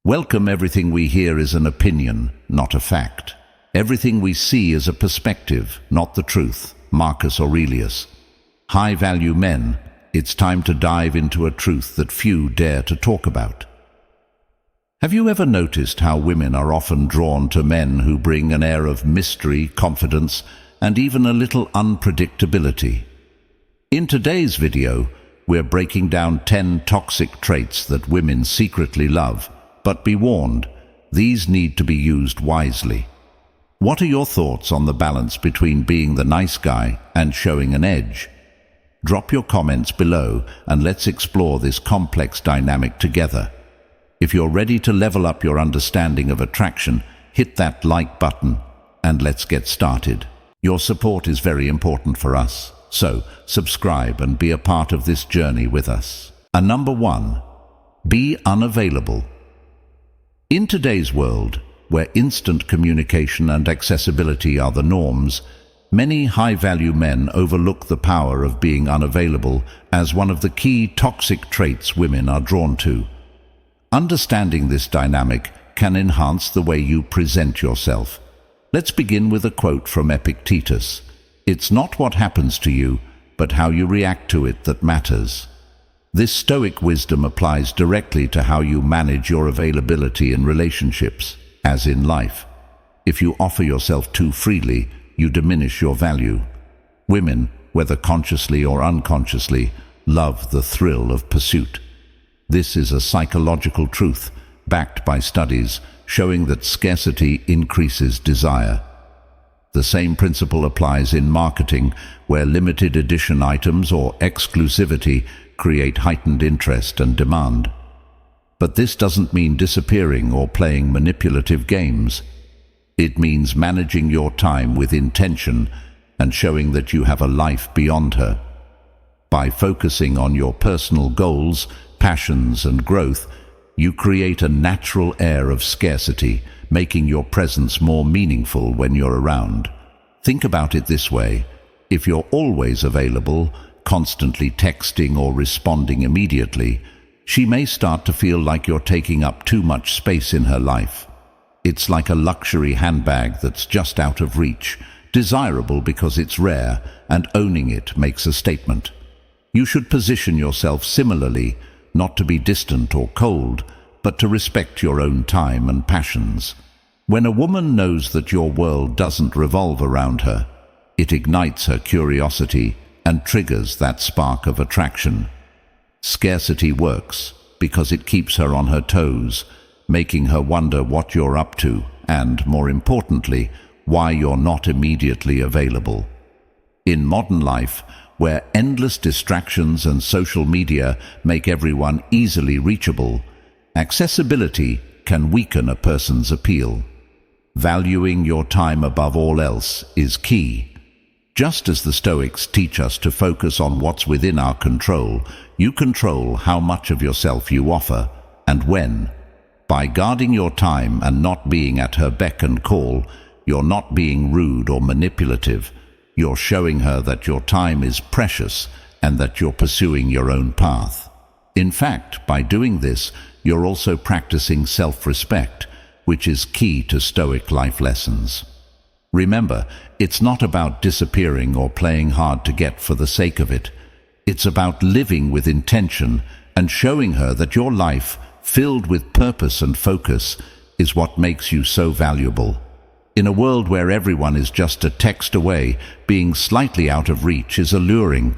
Welcome. Everything we hear is an opinion, not a fact. Everything we see is a perspective, not the truth. Marcus Aurelius. High-value men, it's time to dive into a truth that few dare to talk about. Have you ever noticed how women are often drawn to men who bring an air of mystery, confidence, and even a little unpredictability? In today's video, we're breaking down 10 toxic traits that women secretly love, but be warned, these need to be used wisely. What are your thoughts on the balance between being the nice guy and showing an edge? Drop your comments below and let's explore this complex dynamic together. If you're ready to level up your understanding of attraction, hit that like button and let's get started. Your support is very important for us, so subscribe and be a part of this journey with us. Number 1. Be unavailable. In today's world, where instant communication and accessibility are the norms, many high-value men overlook the power of being unavailable as one of the key toxic traits women are drawn to. Understanding this dynamic can enhance the way you present yourself. Let's begin with a quote from Epictetus. "It's not what happens to you, but how you react to it that matters." This Stoic wisdom applies directly to how you manage your availability in relationships, as in life. If you offer yourself too freely, you diminish your value. Women, whether consciously or unconsciously, love the thrill of pursuit. This is a psychological truth, backed by studies, showing that scarcity increases desire. The same principle applies in marketing, where limited edition items or exclusivity create heightened interest and demand. But this doesn't mean disappearing or playing manipulative games. It means managing your time with intention and showing that you have a life beyond her. By focusing on your personal goals, passions, and growth, you create a natural air of scarcity, making your presence more meaningful when you're around. Think about it this way: if you're always available, constantly texting or responding immediately, she may start to feel like you're taking up too much space in her life. It's like a luxury handbag that's just out of reach, desirable because it's rare, and owning it makes a statement. You should position yourself similarly, not to be distant or cold, but to respect your own time and passions. When a woman knows that your world doesn't revolve around her, it ignites her curiosity and triggers that spark of attraction. Scarcity works because it keeps her on her toes, making her wonder what you're up to and, more importantly, why you're not immediately available. In modern life, where endless distractions and social media make everyone easily reachable, accessibility can weaken a person's appeal. Valuing your time above all else is key. Just as the Stoics teach us to focus on what's within our control, you control how much of yourself you offer and when. By guarding your time and not being at her beck and call, you're not being rude or manipulative. You're showing her that your time is precious and that you're pursuing your own path. In fact, by doing this, you're also practicing self-respect, which is key to Stoic life lessons. Remember, it's not about disappearing or playing hard to get for the sake of it. It's about living with intention and showing her that your life, filled with purpose and focus, is what makes you so valuable. In a world where everyone is just a text away, being slightly out of reach is alluring.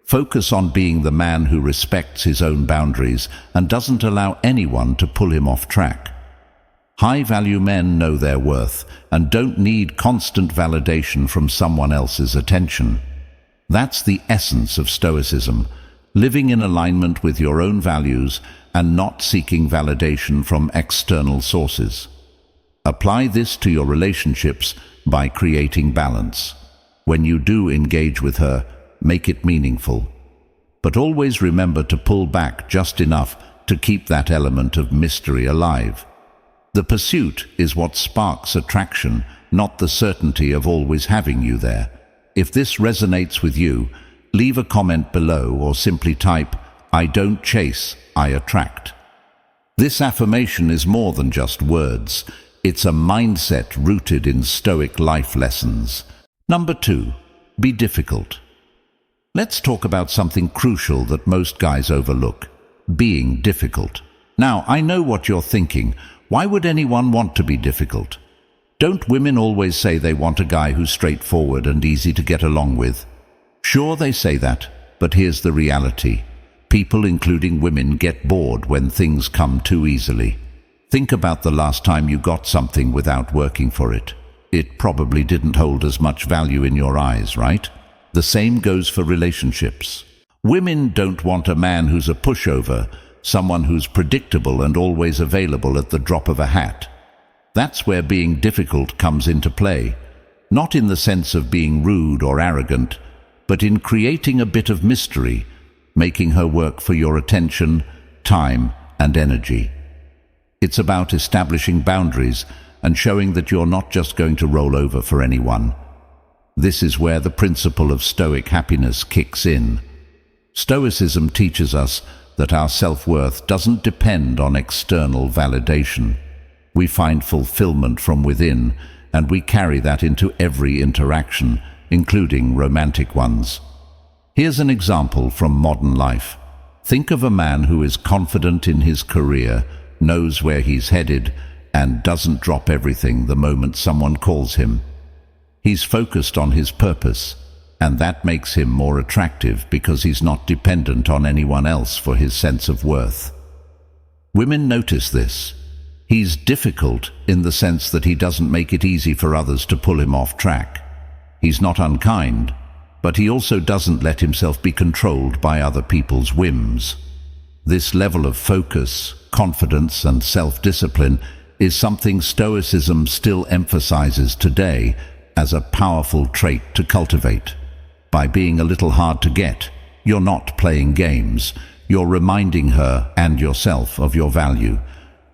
Focus on being the man who respects his own boundaries and doesn't allow anyone to pull him off track. High-value men know their worth and don't need constant validation from someone else's attention. That's the essence of Stoicism, living in alignment with your own values and not seeking validation from external sources. Apply this to your relationships by creating balance. When you do engage with her, make it meaningful. But always remember to pull back just enough to keep that element of mystery alive. The pursuit is what sparks attraction, not the certainty of always having you there. If this resonates with you, leave a comment below or simply type, "I don't chase, I attract." This affirmation is more than just words. It's a mindset rooted in Stoic life lessons. Number 2, be difficult. Let's talk about something crucial that most guys overlook: being difficult. Now, I know what you're thinking. Why would anyone want to be difficult? Don't women always say they want a guy who's straightforward and easy to get along with? Sure, they say that, but here's the reality. People, including women, get bored when things come too easily. Think about the last time you got something without working for it. It probably didn't hold as much value in your eyes, right? The same goes for relationships. Women don't want a man who's a pushover, someone who's predictable and always available at the drop of a hat. That's where being difficult comes into play, not in the sense of being rude or arrogant, but in creating a bit of mystery, making her work for your attention, time, and energy. It's about establishing boundaries and showing that you're not just going to roll over for anyone. This is where the principle of Stoic happiness kicks in. Stoicism teaches us that our self-worth doesn't depend on external validation. We find fulfillment from within, and we carry that into every interaction, including romantic ones. Here's an example from modern life. Think of a man who is confident in his career, knows where he's headed, and doesn't drop everything the moment someone calls him. He's focused on his purpose, and that makes him more attractive because he's not dependent on anyone else for his sense of worth. Women notice this. He's difficult in the sense that he doesn't make it easy for others to pull him off track. He's not unkind, but he also doesn't let himself be controlled by other people's whims. This level of focus, confidence, and self-discipline is something Stoicism still emphasizes today as a powerful trait to cultivate. By being a little hard to get, you're not playing games. You're reminding her and yourself of your value.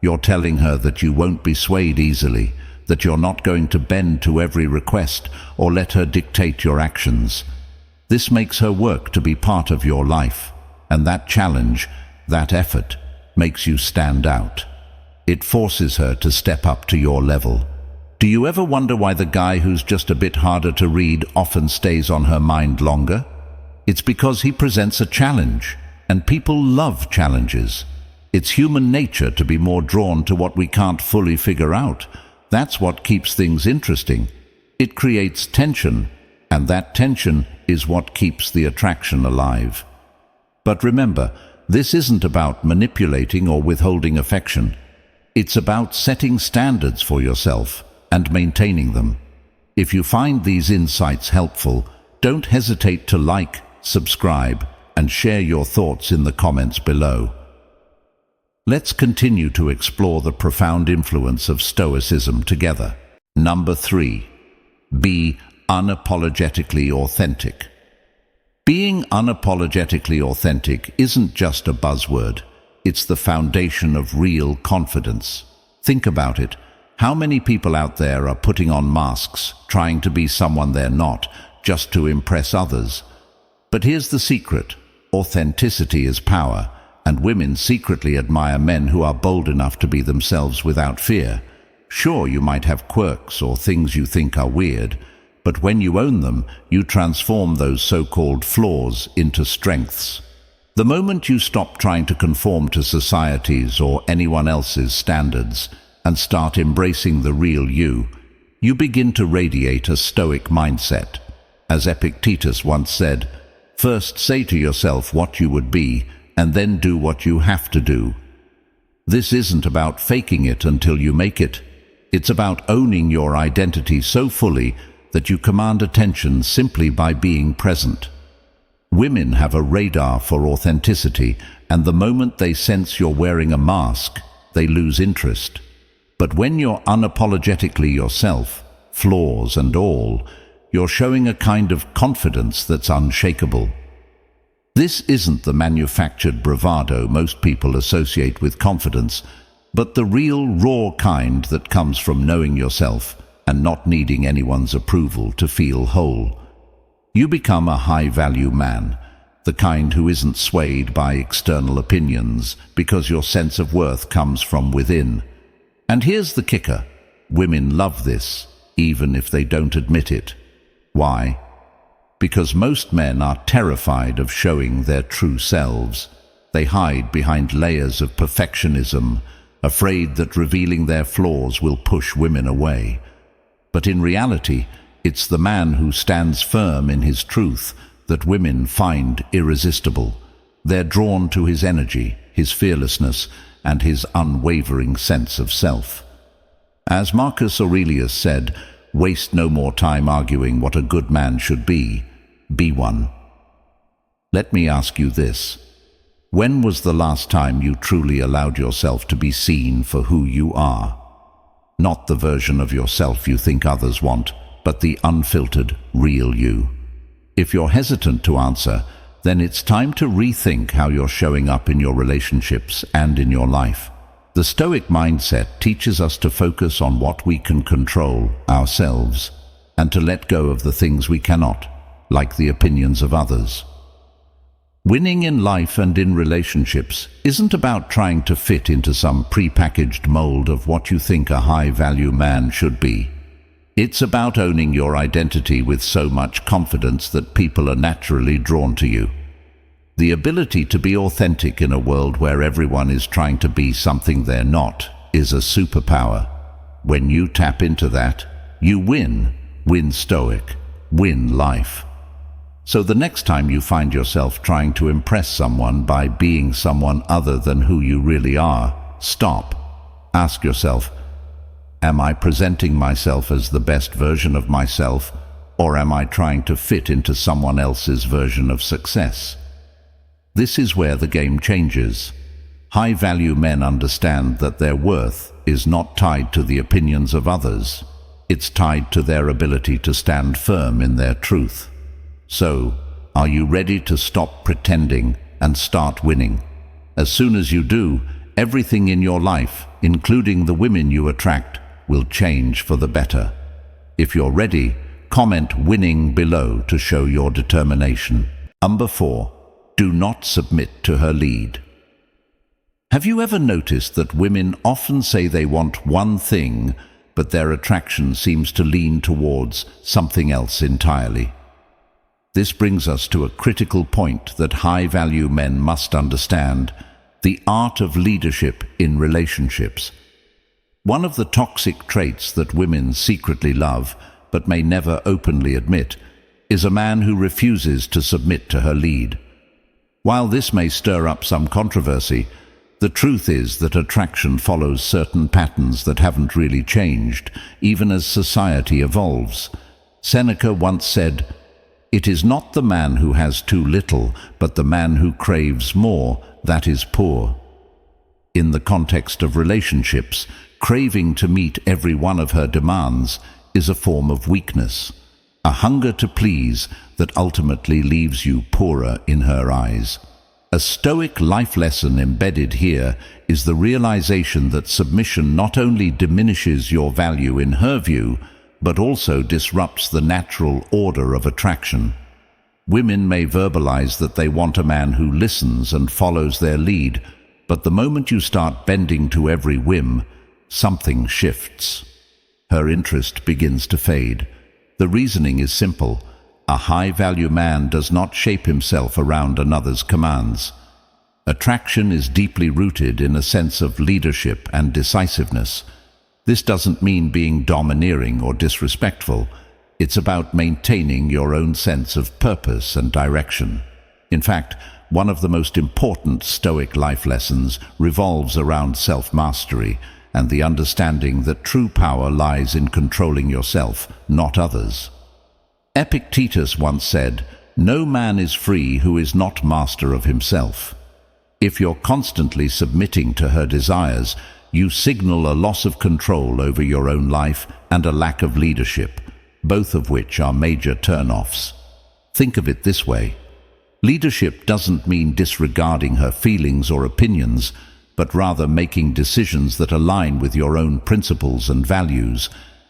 You're telling her that you won't be swayed easily, that you're not going to bend to every request or let her dictate your actions. This makes her work to be part of your life, and that challenge, that effort, makes you stand out. It forces her to step up to your level. Do you ever wonder why the guy who's just a bit harder to read often stays on her mind longer? It's because he presents a challenge, and people love challenges. It's human nature to be more drawn to what we can't fully figure out. That's what keeps things interesting. It creates tension, and that tension is what keeps the attraction alive. But remember, this isn't about manipulating or withholding affection. It's about setting standards for yourself and maintaining them. If you find these insights helpful, don't hesitate to like, subscribe, and share your thoughts in the comments below. Let's continue to explore the profound influence of Stoicism together. Number 3. Be unapologetically authentic. Being unapologetically authentic isn't just a buzzword. It's the foundation of real confidence. Think about it. How many people out there are putting on masks, trying to be someone they're not, just to impress others? But here's the secret. Authenticity is power, and women secretly admire men who are bold enough to be themselves without fear. Sure, you might have quirks or things you think are weird, but when you own them, you transform those so-called flaws into strengths. The moment you stop trying to conform to society's or anyone else's standards and start embracing the real you, you begin to radiate a Stoic mindset. As Epictetus once said, "First say to yourself what you would be, and then do what you have to do." This isn't about faking it until you make it. It's about owning your identity so fully that you command attention simply by being present. Women have a radar for authenticity, and the moment they sense you're wearing a mask, they lose interest. But when you're unapologetically yourself, flaws and all, you're showing a kind of confidence that's unshakable. This isn't the manufactured bravado most people associate with confidence, but the real, raw kind that comes from knowing yourself and not needing anyone's approval to feel whole. You become a high-value man, the kind who isn't swayed by external opinions, because your sense of worth comes from within. And here's the kicker: women love this, even if they don't admit it. Why? Because most men are terrified of showing their true selves. They hide behind layers of perfectionism, afraid that revealing their flaws will push women away. But in reality, it's the man who stands firm in his truth that women find irresistible. They're drawn to his energy, his fearlessness, and his unwavering sense of self. As Marcus Aurelius said, "Waste no more time arguing what a good man should be one." Let me ask you this: when was the last time you truly allowed yourself to be seen for who you are? Not the version of yourself you think others want, but the unfiltered, real you. If you're hesitant to answer, then it's time to rethink how you're showing up in your relationships and in your life. The Stoic mindset teaches us to focus on what we can control, ourselves, and to let go of the things we cannot, like the opinions of others. Winning in life and in relationships isn't about trying to fit into some pre-packaged mold of what you think a high-value man should be. It's about owning your identity with so much confidence that people are naturally drawn to you. The ability to be authentic in a world where everyone is trying to be something they're not is a superpower. When you tap into that, you win Stoic, win life. So the next time you find yourself trying to impress someone by being someone other than who you really are, stop. Ask yourself, am I presenting myself as the best version of myself, or am I trying to fit into someone else's version of success? This is where the game changes. High-value men understand that their worth is not tied to the opinions of others. It's tied to their ability to stand firm in their truth. So, are you ready to stop pretending and start winning? As soon as you do, everything in your life, including the women you attract, will change for the better. If you're ready, comment "winning" below to show your determination. Number 4. Do not submit to her lead. Have you ever noticed that women often say they want one thing, but their attraction seems to lean towards something else entirely? This brings us to a critical point that high-value men must understand: the art of leadership in relationships. One of the toxic traits that women secretly love, but may never openly admit, is a man who refuses to submit to her lead. While this may stir up some controversy, the truth is that attraction follows certain patterns that haven't really changed, even as society evolves. Seneca once said, "It is not the man who has too little, but the man who craves more, that is poor." In the context of relationships, craving to meet every one of her demands is a form of weakness, a hunger to please that ultimately leaves you poorer in her eyes. A Stoic life lesson embedded here is the realization that submission not only diminishes your value in her view, but also disrupts the natural order of attraction. Women may verbalize that they want a man who listens and follows their lead, but the moment you start bending to every whim, something shifts. Her interest begins to fade. The reasoning is simple. A high-value man does not shape himself around another's commands. Attraction is deeply rooted in a sense of leadership and decisiveness. This doesn't mean being domineering or disrespectful. It's about maintaining your own sense of purpose and direction. In fact, one of the most important Stoic life lessons revolves around self-mastery and the understanding that true power lies in controlling yourself, not others. Epictetus once said, "No man is free who is not master of himself." If you're constantly submitting to her desires, you signal a loss of control over your own life and a lack of leadership, both of which are major turn-offs. Think of it this way. Leadership doesn't mean disregarding her feelings or opinions, but rather making decisions that align with your own principles and values,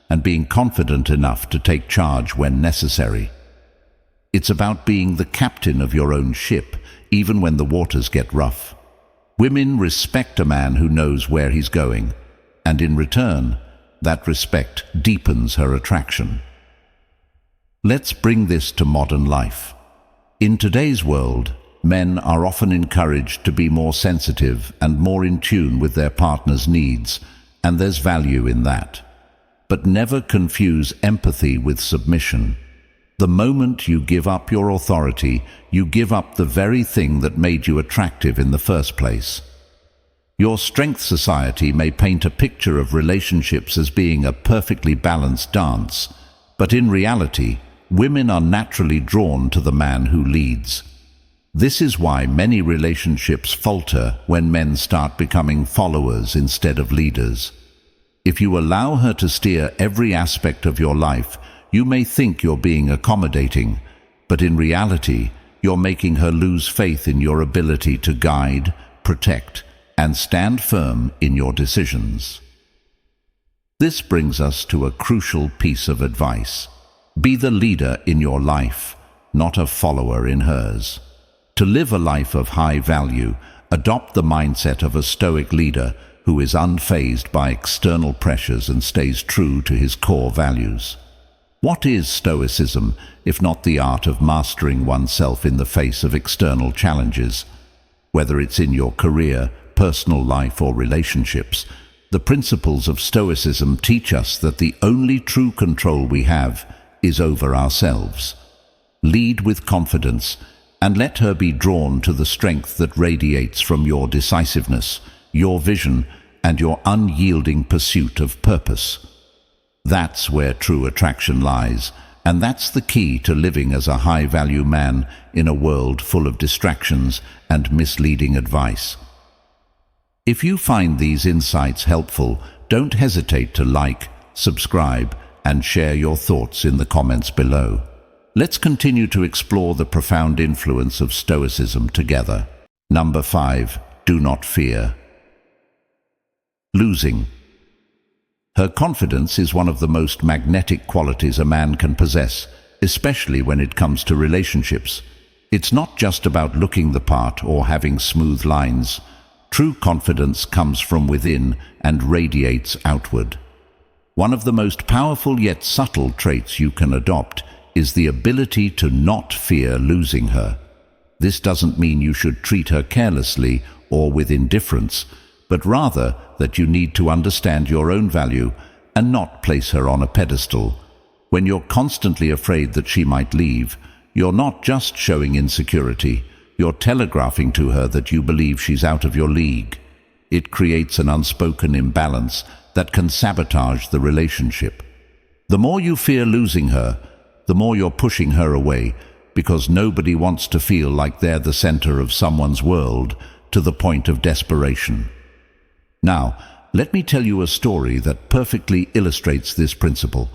and being confident enough to take charge when necessary. It's about being the captain of your own ship, even when the waters get rough. Women respect a man who knows where he's going, and in return, that respect deepens her attraction. Let's bring this to modern life. In today's world, men are often encouraged to be more sensitive and more in tune with their partner's needs, and there's value in that. But never confuse empathy with submission. The moment you give up your authority, you give up the very thing that made you attractive in the first place. Your strength society may paint a picture of relationships as being a perfectly balanced dance, but in reality, women are naturally drawn to the man who leads. This is why many relationships falter when men start becoming followers instead of leaders. If you allow her to steer every aspect of your life, you may think you're being accommodating, but in reality, you're making her lose faith in your ability to guide, protect, and stand firm in your decisions. This brings us to a crucial piece of advice. Be the leader in your life, not a follower in hers. To live a life of high value, adopt the mindset of a stoic leader who is unfazed by external pressures and stays true to his core values. What is stoicism, if not the art of mastering oneself in the face of external challenges? Whether it's in your career, personal life, or relationships, the principles of stoicism teach us that the only true control we have is over ourselves. Lead with confidence, and let her be drawn to the strength that radiates from your decisiveness, your vision, and your unyielding pursuit of purpose. That's where true attraction lies, and that's the key to living as a high-value man in a world full of distractions and misleading advice. If you find these insights helpful, don't hesitate to like, subscribe, and share your thoughts in the comments below. Let's continue to explore the profound influence of Stoicism together. Number 5. Do not fear losing. Her confidence is one of the most magnetic qualities a man can possess, especially when it comes to relationships. It's not just about looking the part or having smooth lines. True confidence comes from within and radiates outward. One of the most powerful yet subtle traits you can adopt is the ability to not fear losing her. This doesn't mean you should treat her carelessly or with indifference, but rather that you need to understand your own value and not place her on a pedestal. When you're constantly afraid that she might leave, you're not just showing insecurity, you're telegraphing to her that you believe she's out of your league. It creates an unspoken imbalance that can sabotage the relationship. The more you fear losing her, the more you're pushing her away, because nobody wants to feel like they're the center of someone's world to the point of desperation. Now, let me tell you a story that perfectly illustrates this principle.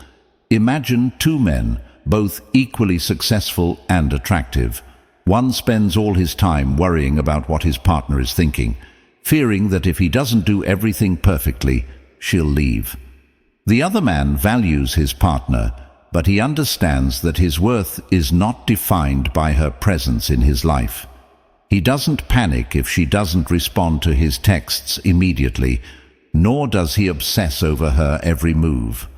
Imagine two men, both equally successful and attractive. One spends all his time worrying about what his partner is thinking, fearing that if he doesn't do everything perfectly, she'll leave. The other man values his partner, but he understands that his worth is not defined by her presence in his life. He doesn't panic if she doesn't respond to his texts immediately, nor does he obsess over her every move.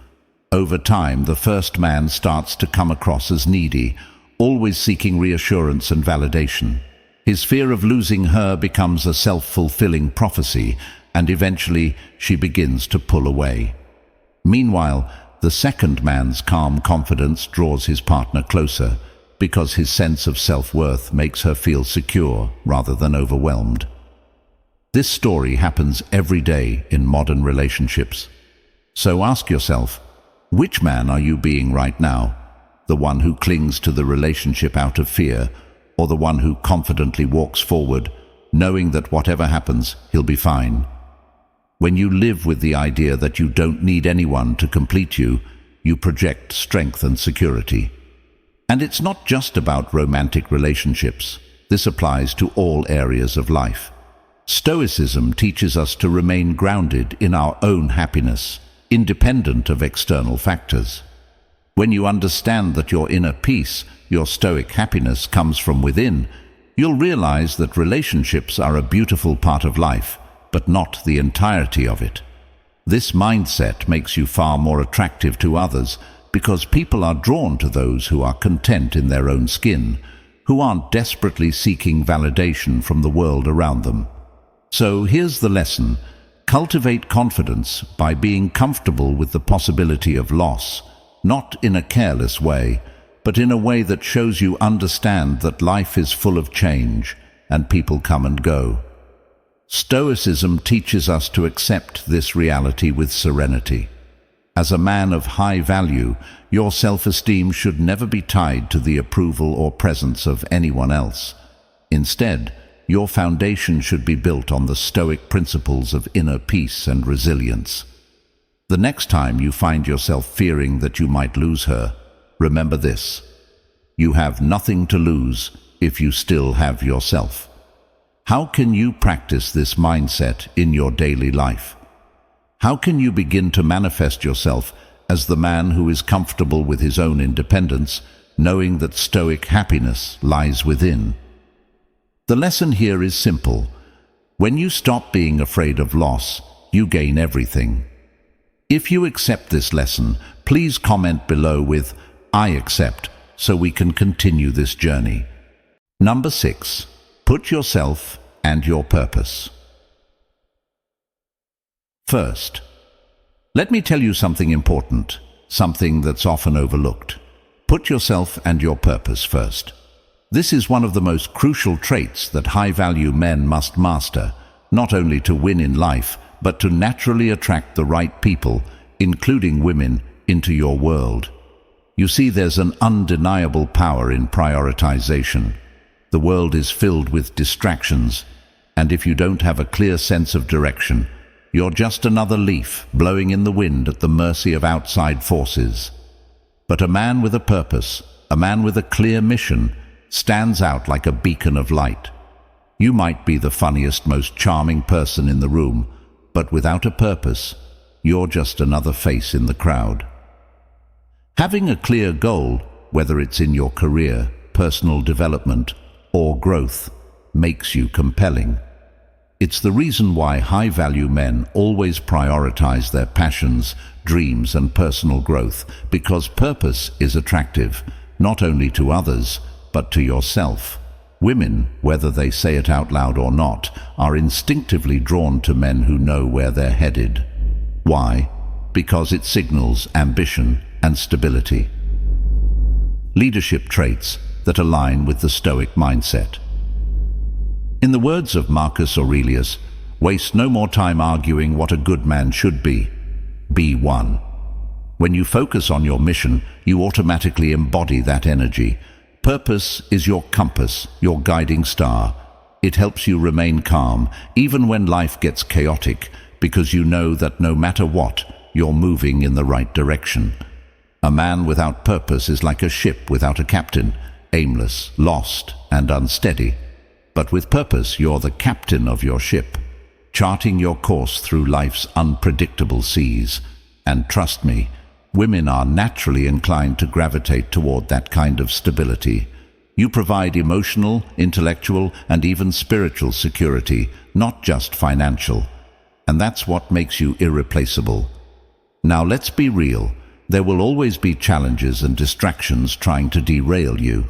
Over time, the first man starts to come across as needy, always seeking reassurance and validation. His fear of losing her becomes a self-fulfilling prophecy, and eventually she begins to pull away. Meanwhile, the second man's calm confidence draws his partner closer, because his sense of self-worth makes her feel secure rather than overwhelmed. This story happens every day in modern relationships. So ask yourself, which man are you being right now? The one who clings to the relationship out of fear, or the one who confidently walks forward, knowing that whatever happens, he'll be fine? When you live with the idea that you don't need anyone to complete you, you project strength and security. And it's not just about romantic relationships. This applies to all areas of life. Stoicism teaches us to remain grounded in our own happiness, independent of external factors. When you understand that your inner peace, your stoic happiness, comes from within, you'll realize that relationships are a beautiful part of life, but not the entirety of it. This mindset makes you far more attractive to others because people are drawn to those who are content in their own skin, who aren't desperately seeking validation from the world around them. So here's the lesson. Cultivate confidence by being comfortable with the possibility of loss, not in a careless way, but in a way that shows you understand that life is full of change and people come and go. Stoicism teaches us to accept this reality with serenity. As a man of high value, your self-esteem should never be tied to the approval or presence of anyone else. Instead, your foundation should be built on the stoic principles of inner peace and resilience. The next time you find yourself fearing that you might lose her, remember this: you have nothing to lose if you still have yourself. How can you practice this mindset in your daily life? How can you begin to manifest yourself as the man who is comfortable with his own independence, knowing that stoic happiness lies within? The lesson here is simple. When you stop being afraid of loss, you gain everything. If you accept this lesson, please comment below with "I accept," so we can continue this journey. Number 6. Put yourself and your purpose first. Let me tell you something important, something that's often overlooked. Put yourself and your purpose first. This is one of the most crucial traits that high-value men must master, not only to win in life, but to naturally attract the right people, including women, into your world. You see, there's an undeniable power in prioritization. The world is filled with distractions, and if you don't have a clear sense of direction, you're just another leaf blowing in the wind at the mercy of outside forces. But a man with a purpose, a man with a clear mission, stands out like a beacon of light. You might be the funniest, most charming person in the room, but without a purpose, you're just another face in the crowd. Having a clear goal, whether it's in your career, personal development, or growth, makes you compelling. It's the reason why high-value men always prioritize their passions, dreams, and personal growth, because purpose is attractive, not only to others, but to yourself. Women, whether they say it out loud or not, are instinctively drawn to men who know where they're headed. Why? Because it signals ambition and stability. Leadership traits that align with the Stoic mindset. In the words of Marcus Aurelius, waste no more time arguing what a good man should be. Be one. When you focus on your mission, you automatically embody that energy. Purpose is your compass, your guiding star. It helps you remain calm, even when life gets chaotic, because you know that no matter what, you're moving in the right direction. A man without purpose is like a ship without a captain, aimless, lost, and unsteady. But with purpose, you're the captain of your ship, charting your course through life's unpredictable seas. And trust me, women are naturally inclined to gravitate toward that kind of stability. You provide emotional, intellectual, and even spiritual security, not just financial. And that's what makes you irreplaceable. Now let's be real. There will always be challenges and distractions trying to derail you.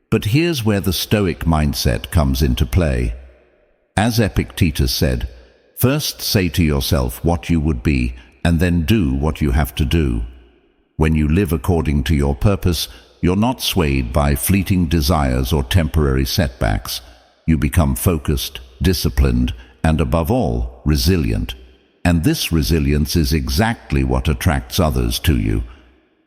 But here's where the Stoic mindset comes into play. As Epictetus said, first say to yourself what you would be, and then do what you have to do. When you live according to your purpose, you're not swayed by fleeting desires or temporary setbacks. You become focused, disciplined, and above all, resilient. And this resilience is exactly what attracts others to you.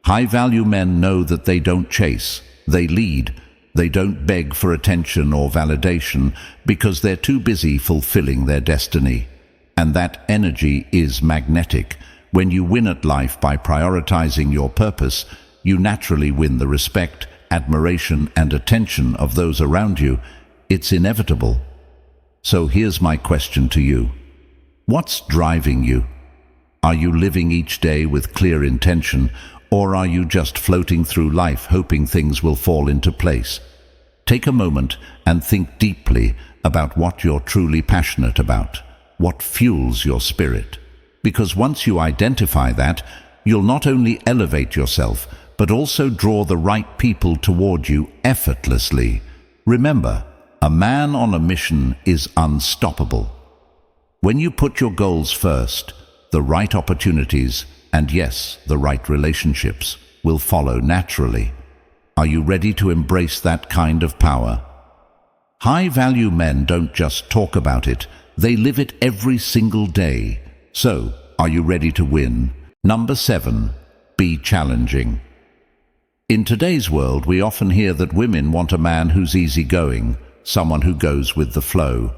High-value men know that they don't chase, they lead. They don't beg for attention or validation because they're too busy fulfilling their destiny. And that energy is magnetic. When you win at life by prioritizing your purpose, you naturally win the respect, admiration, and attention of those around you. It's inevitable. So here's my question to you. What's driving you? Are you living each day with clear intention, or are you just floating through life hoping things will fall into place? Take a moment and think deeply about what you're truly passionate about, what fuels your spirit. Because once you identify that, you'll not only elevate yourself, but also draw the right people toward you effortlessly. Remember, a man on a mission is unstoppable. When you put your goals first, the right opportunities, and yes, the right relationships, will follow naturally. Are you ready to embrace that kind of power? High-value men don't just talk about it, they live it every single day. So, are you ready to win? Number 7, be challenging. In today's world, we often hear that women want a man who's easygoing, someone who goes with the flow.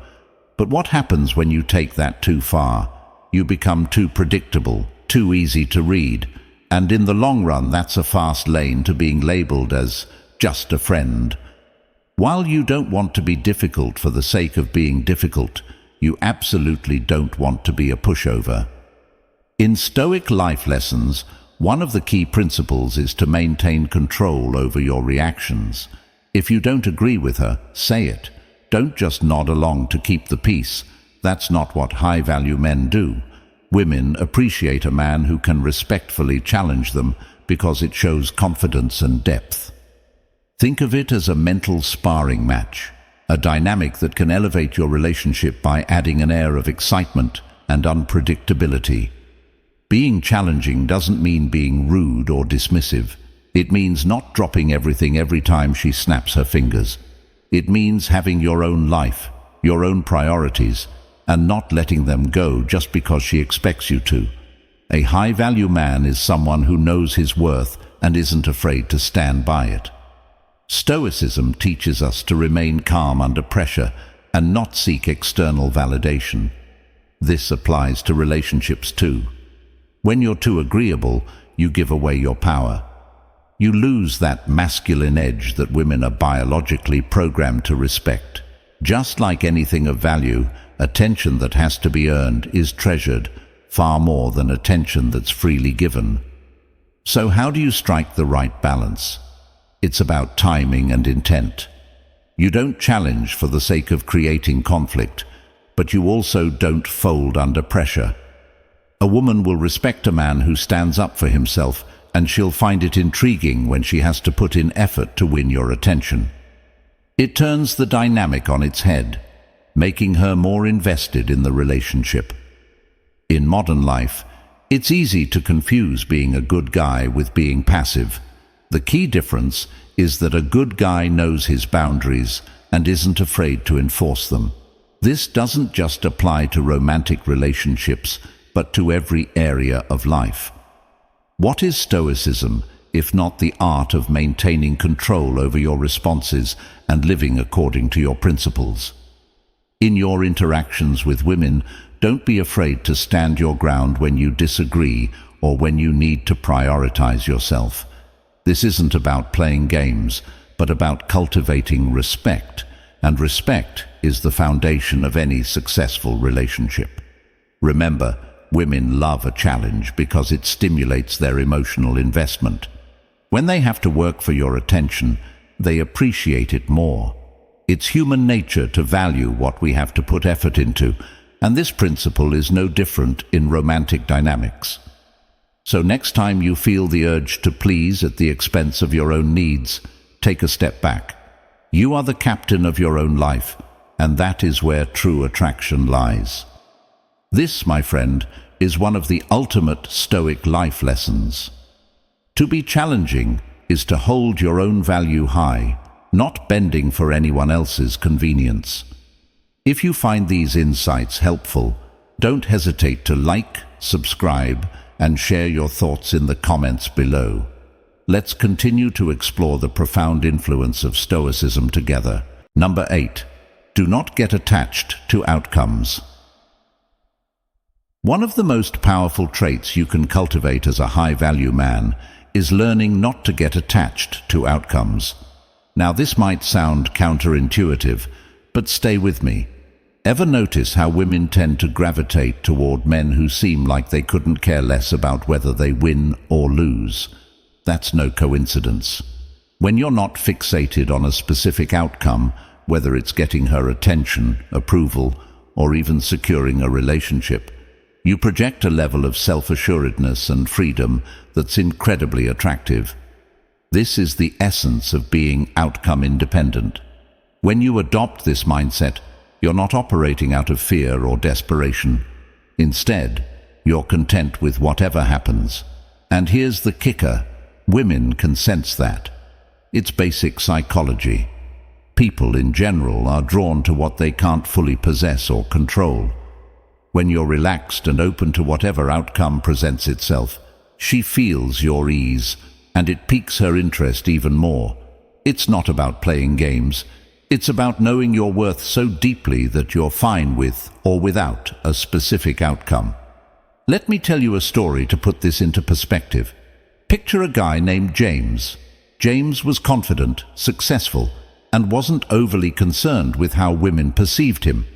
But what happens when you take that too far? You become too predictable, too easy to read, and in the long run, that's a fast lane to being labeled as just a friend. While you don't want to be difficult for the sake of being difficult, you absolutely don't want to be a pushover. In Stoic life lessons, one of the key principles is to maintain control over your reactions. If you don't agree with her, say it. Don't just nod along to keep the peace. That's not what high-value men do. Women appreciate a man who can respectfully challenge them because it shows confidence and depth. Think of it as a mental sparring match, a dynamic that can elevate your relationship by adding an air of excitement and unpredictability. Being challenging doesn't mean being rude or dismissive. It means not dropping everything every time she snaps her fingers. It means having your own life, your own priorities, and not letting them go just because she expects you to. A high-value man is someone who knows his worth and isn't afraid to stand by it. Stoicism teaches us to remain calm under pressure and not seek external validation. This applies to relationships too. When you're too agreeable, you give away your power. You lose that masculine edge that women are biologically programmed to respect. Just like anything of value, attention that has to be earned is treasured far more than attention that's freely given. So how do you strike the right balance? It's about timing and intent. You don't challenge for the sake of creating conflict, but you also don't fold under pressure. A woman will respect a man who stands up for himself, and she'll find it intriguing when she has to put in effort to win your attention. It turns the dynamic on its head, making her more invested in the relationship. In modern life, it's easy to confuse being a good guy with being passive. The key difference is that a good guy knows his boundaries and isn't afraid to enforce them. This doesn't just apply to romantic relationships, but to every area of life. What is Stoicism, if not the art of maintaining control over your responses and living according to your principles? In your interactions with women, don't be afraid to stand your ground when you disagree or when you need to prioritize yourself. This isn't about playing games, but about cultivating respect, and respect is the foundation of any successful relationship. Remember, women love a challenge because it stimulates their emotional investment. When they have to work for your attention, they appreciate it more. It's human nature to value what we have to put effort into, and this principle is no different in romantic dynamics. So next time you feel the urge to please at the expense of your own needs, take a step back. You are the captain of your own life, and that is where true attraction lies. This, my friend, is one of the ultimate Stoic life lessons. To be challenging is to hold your own value high, not bending for anyone else's convenience. If you find these insights helpful, don't hesitate to like, subscribe, and share your thoughts in the comments below. Let's continue to explore the profound influence of Stoicism together. Number 8. Do not get attached to outcomes. One of the most powerful traits you can cultivate as a high-value man is learning not to get attached to outcomes. Now, this might sound counterintuitive, but stay with me. Ever notice how women tend to gravitate toward men who seem like they couldn't care less about whether they win or lose? That's no coincidence. When you're not fixated on a specific outcome, whether it's getting her attention, approval, or even securing a relationship, you project a level of self-assuredness and freedom that's incredibly attractive. This is the essence of being outcome independent. When you adopt this mindset, you're not operating out of fear or desperation. Instead, you're content with whatever happens. And here's the kicker: women can sense that. It's basic psychology. People in general are drawn to what they can't fully possess or control. When you're relaxed and open to whatever outcome presents itself, she feels your ease, and it piques her interest even more. It's not about playing games. It's about knowing your worth so deeply that you're fine with or without a specific outcome. Let me tell you a story to put this into perspective. Picture a guy named James. James was confident, successful, and wasn't overly concerned with how women perceived him.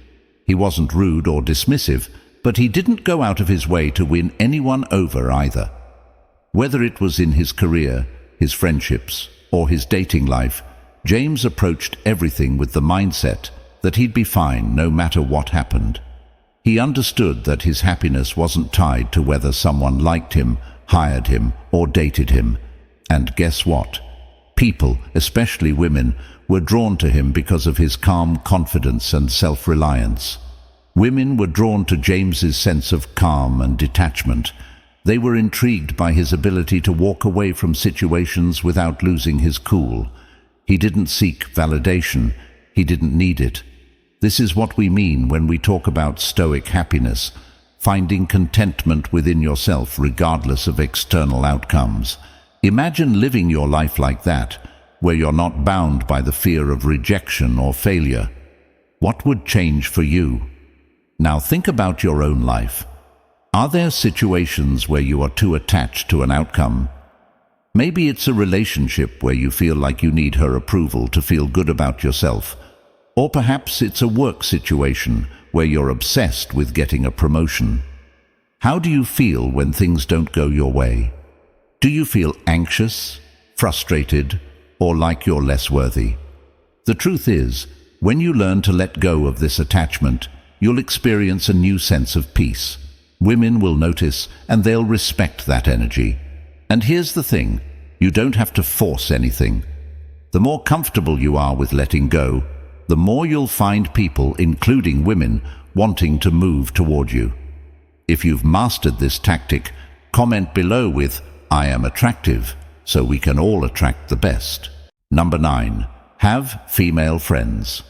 He wasn't rude or dismissive, but he didn't go out of his way to win anyone over either. Whether it was in his career, his friendships, or his dating life, James approached everything with the mindset that he'd be fine no matter what happened. He understood that his happiness wasn't tied to whether someone liked him, hired him, or dated him. And guess what? People, especially women, were drawn to him because of his calm confidence and self-reliance. Women were drawn to James's sense of calm and detachment. They were intrigued by his ability to walk away from situations without losing his cool. He didn't seek validation. He didn't need it. This is what we mean when we talk about stoic happiness, finding contentment within yourself regardless of external outcomes. Imagine living your life like that, where you're not bound by the fear of rejection or failure. What would change for you? Now think about your own life. Are there situations where you are too attached to an outcome? Maybe it's a relationship where you feel like you need her approval to feel good about yourself. Or perhaps it's a work situation where you're obsessed with getting a promotion. How do you feel when things don't go your way? Do you feel anxious, frustrated, or like you're less worthy? The truth is, when you learn to let go of this attachment, you'll experience a new sense of peace. Women will notice and they'll respect that energy. And here's the thing, you don't have to force anything. The more comfortable you are with letting go, the more you'll find people, including women, wanting to move toward you. If you've mastered this tactic, comment below with "I am attractive," so we can all attract the best. Number 9. Have female friends.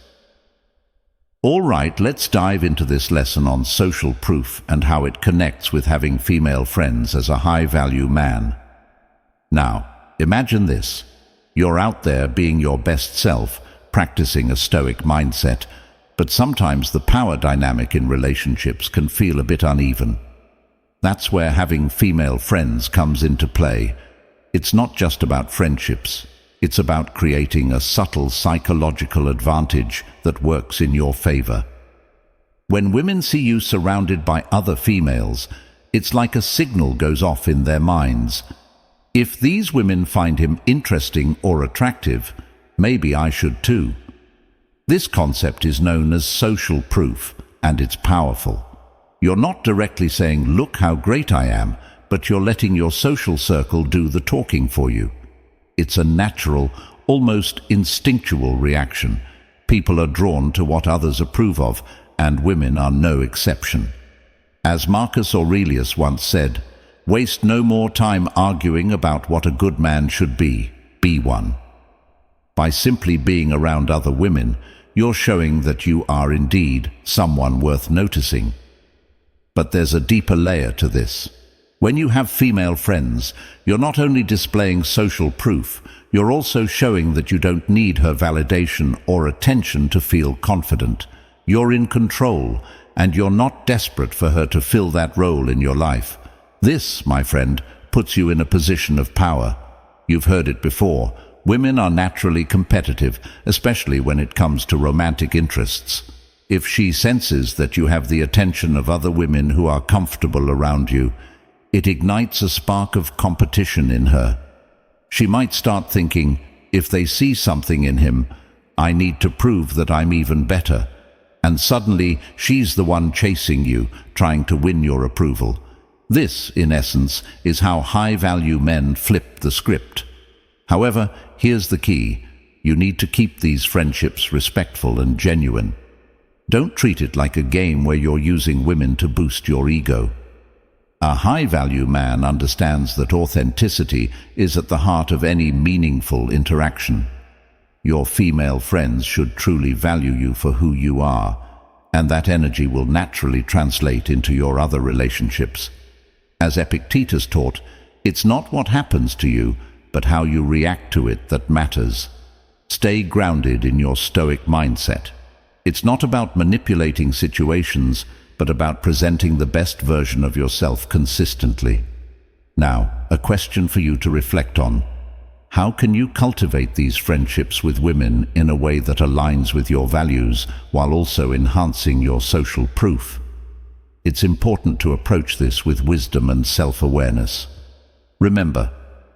All right, let's dive into this lesson on social proof and how it connects with having female friends as a high-value man. Now, imagine this. You're out there being your best self, practicing a stoic mindset, but sometimes the power dynamic in relationships can feel a bit uneven. That's where having female friends comes into play. It's not just about friendships. It's about creating a subtle psychological advantage that works in your favor. When women see you surrounded by other females, it's like a signal goes off in their minds. If these women find him interesting or attractive, maybe I should too. This concept is known as social proof, and it's powerful. You're not directly saying, "Look how great I am," but you're letting your social circle do the talking for you. It's a natural, almost instinctual reaction. People are drawn to what others approve of, and women are no exception. As Marcus Aurelius once said, "Waste no more time arguing about what a good man should be one." By simply being around other women, you're showing that you are indeed someone worth noticing. But there's a deeper layer to this. When you have female friends, you're not only displaying social proof, you're also showing that you don't need her validation or attention to feel confident. You're in control, and you're not desperate for her to fill that role in your life. This, my friend, puts you in a position of power. You've heard it before. Women are naturally competitive, especially when it comes to romantic interests. If she senses that you have the attention of other women who are comfortable around you, it ignites a spark of competition in her. She might start thinking, if they see something in him, I need to prove that I'm even better. And suddenly she's the one chasing you, trying to win your approval. This, in essence, is how high-value men flip the script. However, here's the key. You need to keep these friendships respectful and genuine. Don't treat it like a game where you're using women to boost your ego. A high-value man understands that authenticity is at the heart of any meaningful interaction. Your female friends should truly value you for who you are, and that energy will naturally translate into your other relationships. As Epictetus taught, it's not what happens to you, but how you react to it that matters. Stay grounded in your stoic mindset. It's not about manipulating situations, but about presenting the best version of yourself consistently. Now, a question for you to reflect on. How can you cultivate these friendships with women in a way that aligns with your values while also enhancing your social proof? It's important to approach this with wisdom and self-awareness. Remember,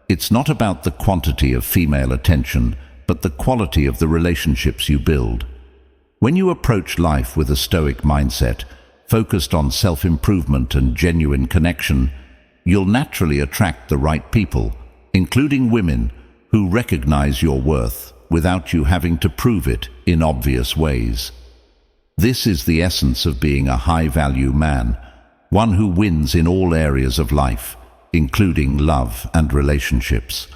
it's not about the quantity of female attention, but the quality of the relationships you build. When you approach life with a stoic mindset, focused on self-improvement and genuine connection, you'll naturally attract the right people, including women, who recognize your worth without you having to prove it in obvious ways. This is the essence of being a high-value man, one who wins in all areas of life, including love and relationships.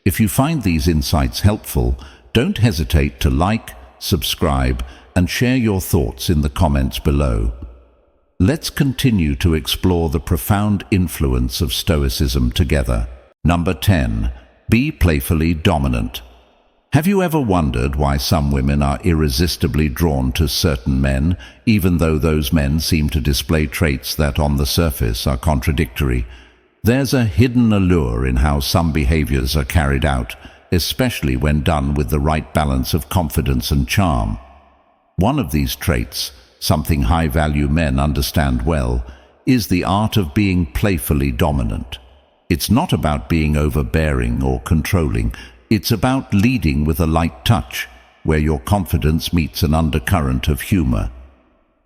If you find these insights helpful, don't hesitate to like, subscribe, and share your thoughts in the comments below. Let's continue to explore the profound influence of Stoicism together. Number 10. Be playfully dominant. Have you ever wondered why some women are irresistibly drawn to certain men, even though those men seem to display traits that on the surface are contradictory? There's a hidden allure in how some behaviors are carried out, especially when done with the right balance of confidence and charm. One of these traits, something high-value men understand well, is the art of being playfully dominant. It's not about being overbearing or controlling. It's about leading with a light touch, where your confidence meets an undercurrent of humor.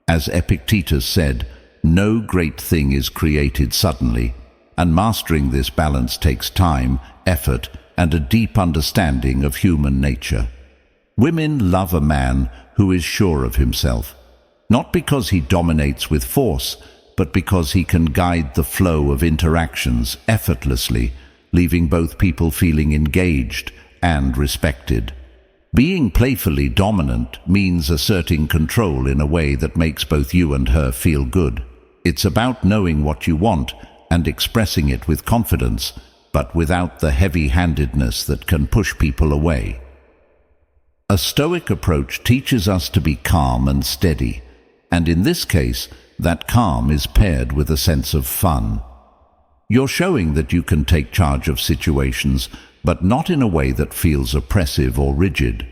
As Epictetus said, no great thing is created suddenly, and mastering this balance takes time, effort, and a deep understanding of human nature. Women love a man who is sure of himself, not because he dominates with force, but because he can guide the flow of interactions effortlessly, leaving both people feeling engaged and respected. Being playfully dominant means asserting control in a way that makes both you and her feel good. It's about knowing what you want and expressing it with confidence, but without the heavy-handedness that can push people away. A Stoic approach teaches us to be calm and steady, and in this case, that calm is paired with a sense of fun. You're showing that you can take charge of situations, but not in a way that feels oppressive or rigid.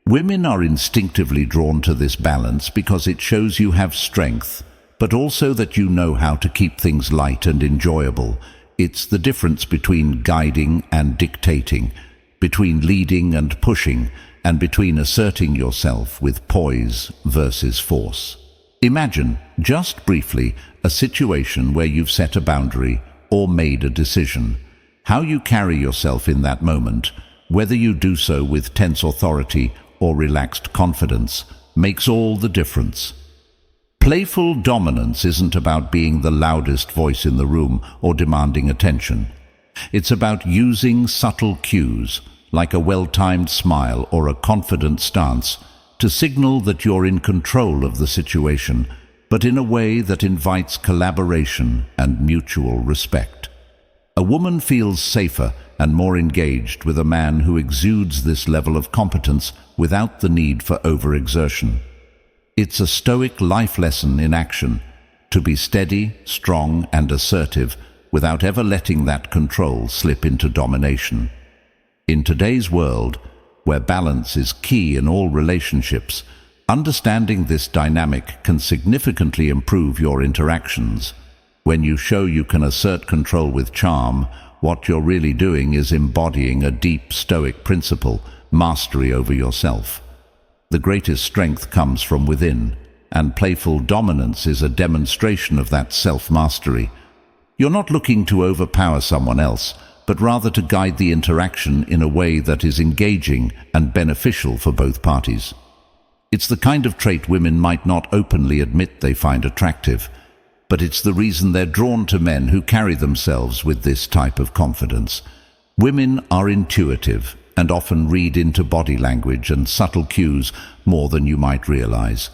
Women are instinctively drawn to this balance because it shows you have strength, but also that you know how to keep things light and enjoyable. It's the difference between guiding and dictating, between leading and pushing, and between asserting yourself with poise versus force. Imagine, just briefly, a situation where you've set a boundary or made a decision. How you carry yourself in that moment, whether you do so with tense authority or relaxed confidence, makes all the difference. Playful dominance isn't about being the loudest voice in the room or demanding attention. It's about using subtle cues, like a well-timed smile or a confident stance, to signal that you're in control of the situation, but in a way that invites collaboration and mutual respect. A woman feels safer and more engaged with a man who exudes this level of competence without the need for overexertion. It's a Stoic life lesson in action, to be steady, strong, and assertive without ever letting that control slip into domination. In today's world, where balance is key in all relationships, understanding this dynamic can significantly improve your interactions. When you show you can assert control with charm, What you're really doing is embodying a deep Stoic principle, mastery over yourself. The greatest strength comes from within, and playful dominance is a demonstration of that self-mastery. You're not looking to overpower someone else, but rather to guide the interaction in a way that is engaging and beneficial for both parties. It's the kind of trait women might not openly admit they find attractive, but it's the reason they're drawn to men who carry themselves with this type of confidence. Women are intuitive and often read into body language and subtle cues more than you might realize.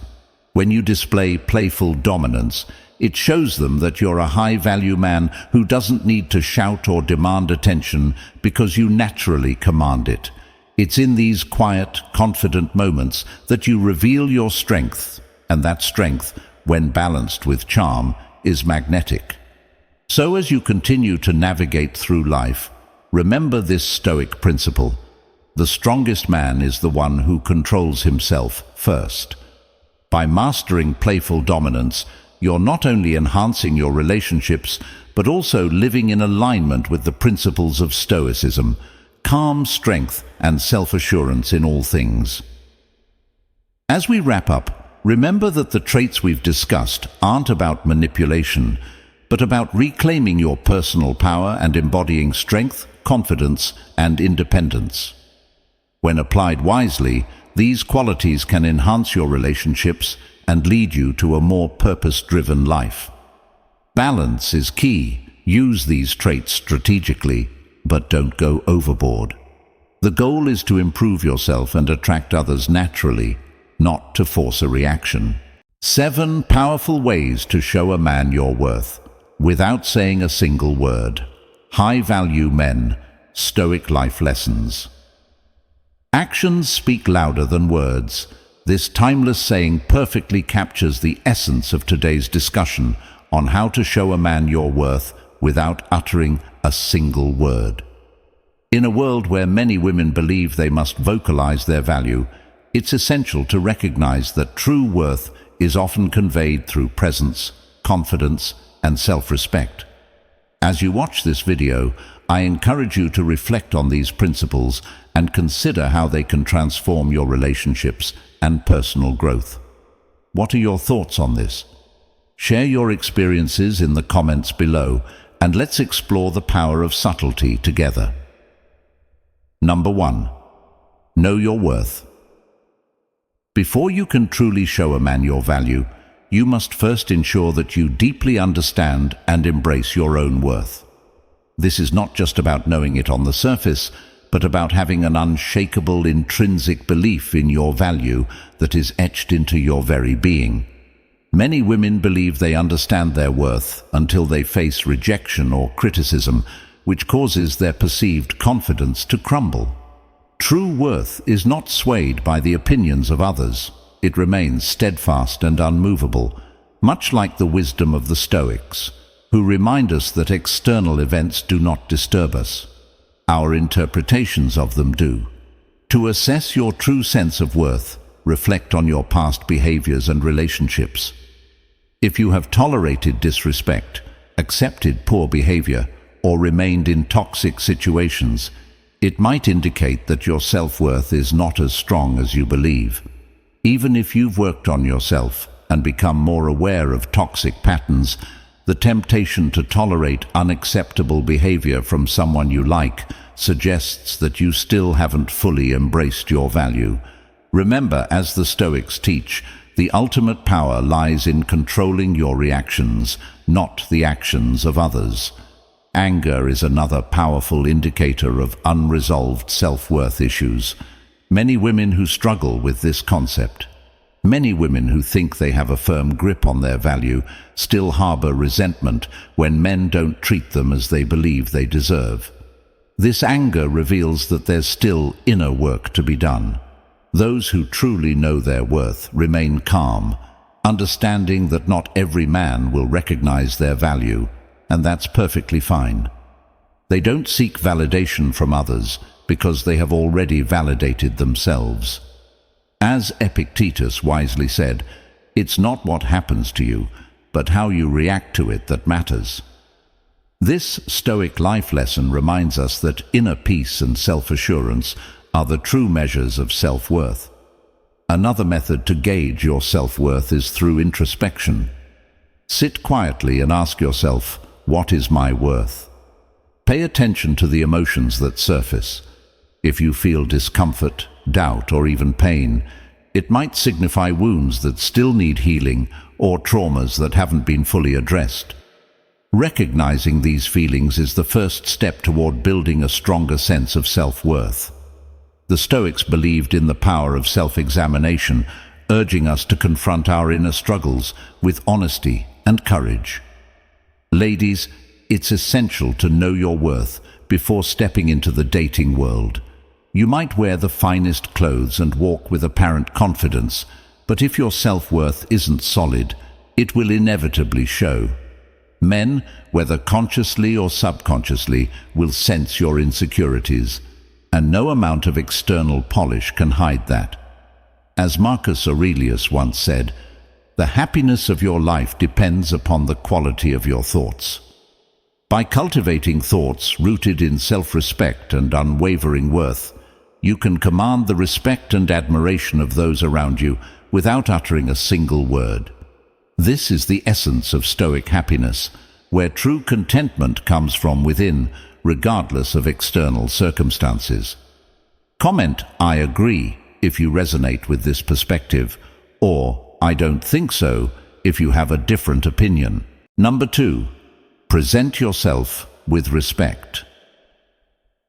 When you display playful dominance, it shows them that you're a high-value man who doesn't need to shout or demand attention because you naturally command it. It's in these quiet, confident moments that you reveal your strength, and that strength, when balanced with charm, is magnetic. So as you continue to navigate through life, remember this Stoic principle. The strongest man is the one who controls himself first. By mastering playful dominance, you're not only enhancing your relationships, but also living in alignment with the principles of Stoicism, calm strength and self-assurance in all things. As we wrap up, remember that the traits we've discussed aren't about manipulation, but about reclaiming your personal power and embodying strength, confidence, and independence. When applied wisely, these qualities can enhance your relationships and lead you to a more purpose-driven life. Balance is key. Use these traits strategically, but don't go overboard. The goal is to improve yourself and attract others naturally, not to force a reaction. 7 powerful ways to show a man your worth without saying a single word. High-value men, Stoic life lessons. Actions speak louder than words. This timeless saying perfectly captures the essence of today's discussion on how to show a man your worth without uttering a single word. In a world where many women believe they must vocalize their value, it's essential to recognize that true worth is often conveyed through presence, confidence, and self-respect. As you watch this video, I encourage you to reflect on these principles and consider how they can transform your relationships and personal growth. What are your thoughts on this? Share your experiences in the comments below, and let's explore the power of subtlety together. Number 1. Know your worth. Before you can truly show a man your value, you must first ensure that you deeply understand and embrace your own worth. This is not just about knowing it on the surface, but about having an unshakable intrinsic belief in your value that is etched into your very being. Many women believe they understand their worth until they face rejection or criticism, which causes their perceived confidence to crumble. True worth is not swayed by the opinions of others. It remains steadfast and unmovable, much like the wisdom of the Stoics, who remind us that external events do not disturb us. Our interpretations of them do. To assess your true sense of worth, reflect on your past behaviors and relationships. If you have tolerated disrespect, accepted poor behavior, or remained in toxic situations, it might indicate that your self-worth is not as strong as you believe. Even if you've worked on yourself and become more aware of toxic patterns, the temptation to tolerate unacceptable behavior from someone you like suggests that you still haven't fully embraced your value. Remember, as the Stoics teach, the ultimate power lies in controlling your reactions, not the actions of others. Anger is another powerful indicator of unresolved self-worth issues. Many women who struggle with this concept. Many women who think they have a firm grip on their value still harbor resentment when men don't treat them as they believe they deserve. This anger reveals that there's still inner work to be done. Those who truly know their worth remain calm, understanding that not every man will recognize their value, and that's perfectly fine. They don't seek validation from others because they have already validated themselves. As Epictetus wisely said, it's not what happens to you, but how you react to it that matters. This Stoic life lesson reminds us that inner peace and self-assurance are the true measures of self-worth. Another method to gauge your self-worth is through introspection. Sit quietly and ask yourself, what is my worth? Pay attention to the emotions that surface. If you feel discomfort, doubt, or even pain, it might signify wounds that still need healing or traumas that haven't been fully addressed. Recognizing these feelings is the first step toward building a stronger sense of self-worth. The Stoics believed in the power of self-examination, urging us to confront our inner struggles with honesty and courage. Ladies, it's essential to know your worth before stepping into the dating world. You might wear the finest clothes and walk with apparent confidence, but if your self-worth isn't solid, it will inevitably show. Men, whether consciously or subconsciously, will sense your insecurities, and no amount of external polish can hide that. As Marcus Aurelius once said, "The happiness of your life depends upon the quality of your thoughts." By cultivating thoughts rooted in self-respect and unwavering worth, you can command the respect and admiration of those around you without uttering a single word. This is the essence of Stoic happiness, where true contentment comes from within, regardless of external circumstances. Comment "I agree" if you resonate with this perspective, or "I don't think so" if you have a different opinion. Number 2. Present yourself with respect.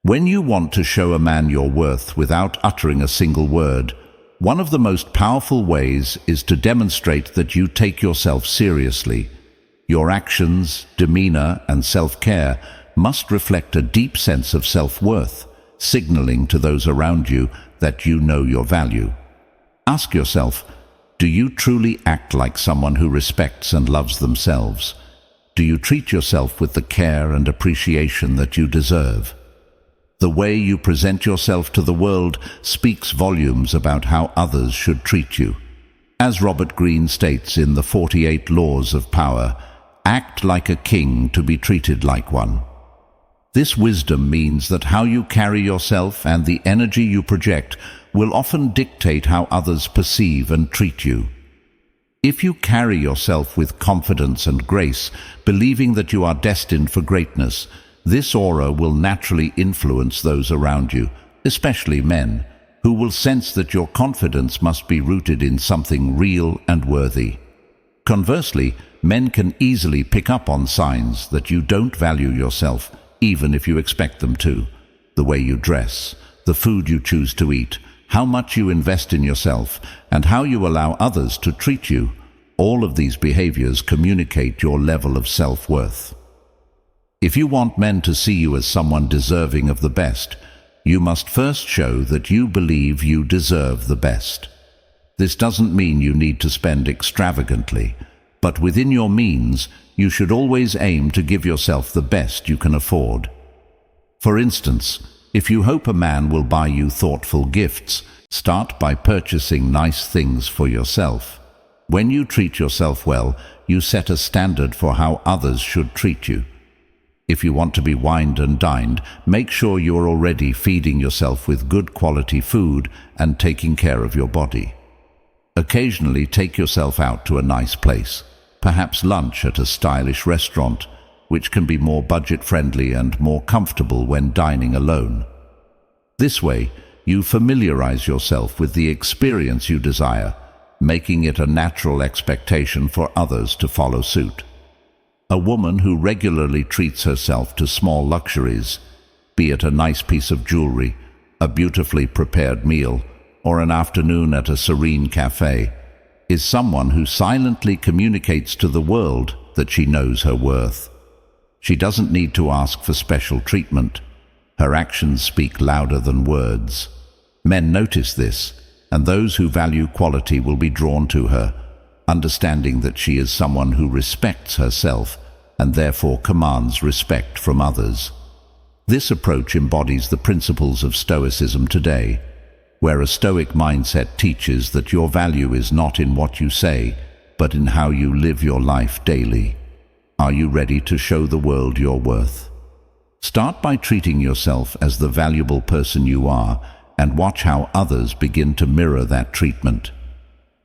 When you want to show a man your worth without uttering a single word, one of the most powerful ways is to demonstrate that you take yourself seriously. Your actions, demeanor, and self-care must reflect a deep sense of self-worth, signaling to those around you that you know your value. Ask yourself, do you truly act like someone who respects and loves themselves? Do you treat yourself with the care and appreciation that you deserve? The way you present yourself to the world speaks volumes about how others should treat you. As Robert Greene states in the 48 Laws of Power, act like a king to be treated like one. This wisdom means that how you carry yourself and the energy you project will often dictate how others perceive and treat you. If you carry yourself with confidence and grace, believing that you are destined for greatness, this aura will naturally influence those around you, especially men, who will sense that your confidence must be rooted in something real and worthy. Conversely, men can easily pick up on signs that you don't value yourself, even if you expect them to. The way you dress, the food you choose to eat, how much you invest in yourself, and how you allow others to treat you, all of these behaviors communicate your level of self-worth. If you want men to see you as someone deserving of the best, you must first show that you believe you deserve the best. This doesn't mean you need to spend extravagantly, but within your means, you should always aim to give yourself the best you can afford. For instance, if you hope a man will buy you thoughtful gifts, start by purchasing nice things for yourself. When you treat yourself well, you set a standard for how others should treat you. If you want to be wined and dined, make sure you are already feeding yourself with good quality food and taking care of your body. Occasionally take yourself out to a nice place, perhaps lunch at a stylish restaurant, which can be more budget-friendly and more comfortable when dining alone. This way, you familiarize yourself with the experience you desire, making it a natural expectation for others to follow suit. A woman who regularly treats herself to small luxuries, be it a nice piece of jewelry, a beautifully prepared meal, or an afternoon at a serene cafe, is someone who silently communicates to the world that she knows her worth. She doesn't need to ask for special treatment. Her actions speak louder than words. Men notice this, and those who value quality will be drawn to her, understanding that she is someone who respects herself and therefore commands respect from others. This approach embodies the principles of Stoicism today, where a Stoic mindset teaches that your value is not in what you say, but in how you live your life daily. Are you ready to show the world your worth? Start by treating yourself as the valuable person you are, and watch how others begin to mirror that treatment.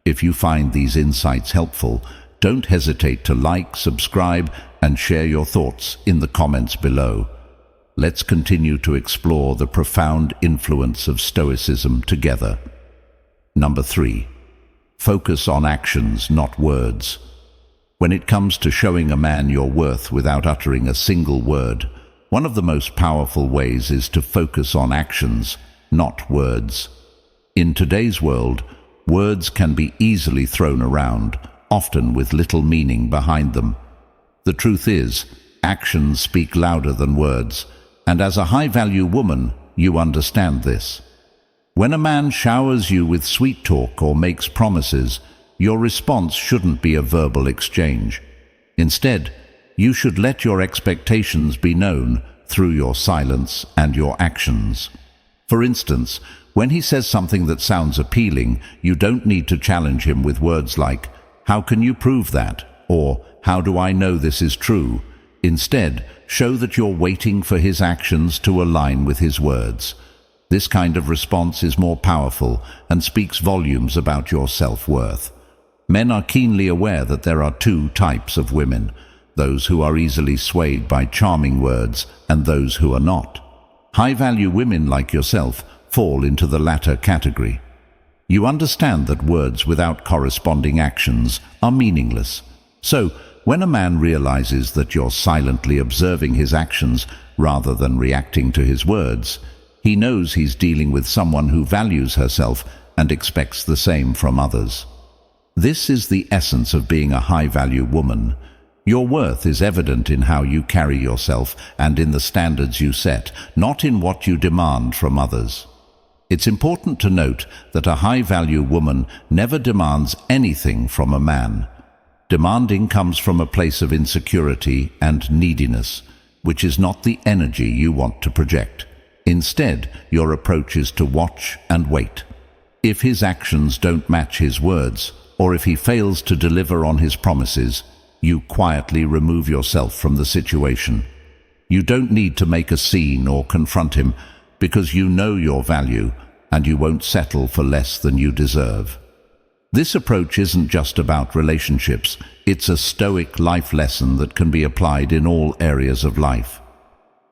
If you find these insights helpful, don't hesitate to like, subscribe, and share your thoughts in the comments below. Let's continue to explore the profound influence of Stoicism together. Number 3. Focus on actions, not words. When it comes to showing a man your worth without uttering a single word, one of the most powerful ways is to focus on actions, not words. In today's world, words can be easily thrown around, often with little meaning behind them. The truth is, actions speak louder than words, and as a high-value woman, you understand this. When a man showers you with sweet talk or makes promises, your response shouldn't be a verbal exchange. Instead, you should let your expectations be known through your silence and your actions. For instance, when he says something that sounds appealing, you don't need to challenge him with words like, "How can you prove that?" or "How do I know this is true?" Instead, show that you're waiting for his actions to align with his words. This kind of response is more powerful and speaks volumes about your self-worth. Men are keenly aware that there are two types of women: those who are easily swayed by charming words and those who are not. High-value women like yourself fall into the latter category. You understand that words without corresponding actions are meaningless. So, when a man realizes that you're silently observing his actions rather than reacting to his words, he knows he's dealing with someone who values herself and expects the same from others. This is the essence of being a high-value woman. Your worth is evident in how you carry yourself and in the standards you set, not in what you demand from others. It's important to note that a high-value woman never demands anything from a man. Demanding comes from a place of insecurity and neediness, which is not the energy you want to project. Instead, your approach is to watch and wait. If his actions don't match his words, or if he fails to deliver on his promises, you quietly remove yourself from the situation. You don't need to make a scene or confront him, because you know your value and you won't settle for less than you deserve. This approach isn't just about relationships, it's a Stoic life lesson that can be applied in all areas of life.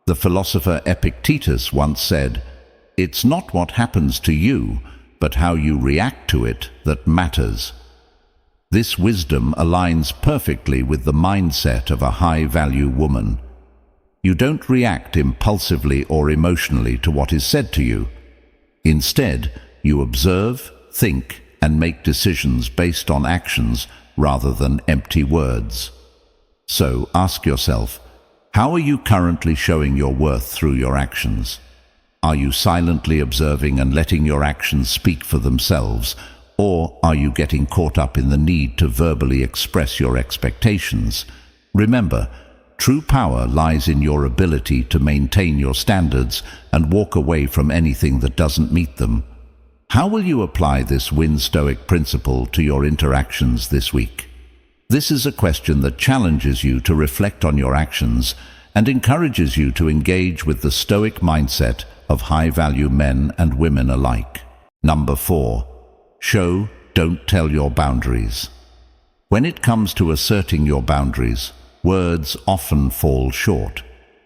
The philosopher Epictetus once said, "It's not what happens to you, but how you react to it that matters." This wisdom aligns perfectly with the mindset of a high-value woman. You don't react impulsively or emotionally to what is said to you. Instead, you observe, think, and make decisions based on actions rather than empty words. So ask yourself, how are you currently showing your worth through your actions? Are you silently observing and letting your actions speak for themselves, or are you getting caught up in the need to verbally express your expectations? Remember, true power lies in your ability to maintain your standards and walk away from anything that doesn't meet them. How will you apply this Stoic principle to your interactions this week? This is a question that challenges you to reflect on your actions and encourages you to engage with the Stoic mindset of high-value men and women alike. Number 4. Show, don't tell your boundaries. When it comes to asserting your boundaries, words often fall short.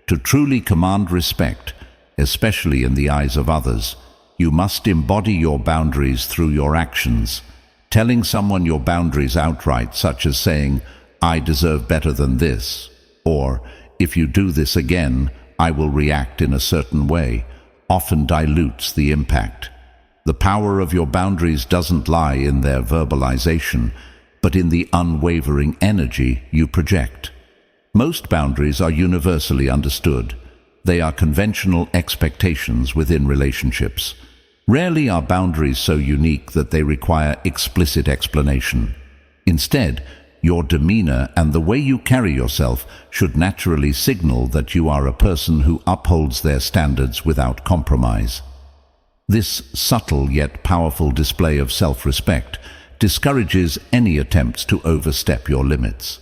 To truly command respect, especially in the eyes of others, you must embody your boundaries through your actions. Telling someone your boundaries outright, such as saying, "I deserve better than this," or "If you do this again, I will react in a certain way," often dilutes the impact. The power of your boundaries doesn't lie in their verbalization, but in the unwavering energy you project. Most boundaries are universally understood. They are conventional expectations within relationships. Rarely are boundaries so unique that they require explicit explanation. Instead, your demeanor and the way you carry yourself should naturally signal that you are a person who upholds their standards without compromise. This subtle yet powerful display of self-respect discourages any attempts to overstep your limits.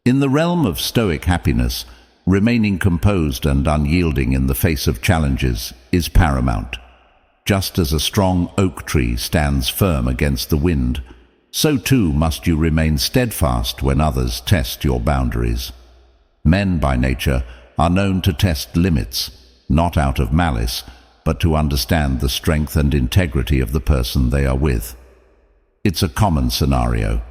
In the realm of stoic happiness, remaining composed and unyielding in the face of challenges is paramount. Just as a strong oak tree stands firm against the wind, so too must you remain steadfast when others test your boundaries. Men by nature are known to test limits, not out of malice, but to understand the strength and integrity of the person they are with. It's a common scenario.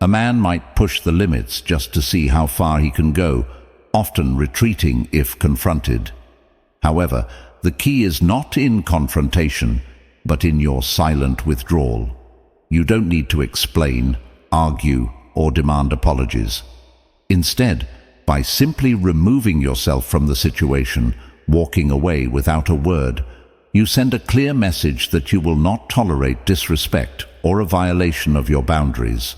A man might push the limits just to see how far he can go, often retreating if confronted. However, the key is not in confrontation, but in your silent withdrawal. You don't need to explain, argue, or demand apologies. Instead, by simply removing yourself from the situation, walking away without a word, you send a clear message that you will not tolerate disrespect or a violation of your boundaries.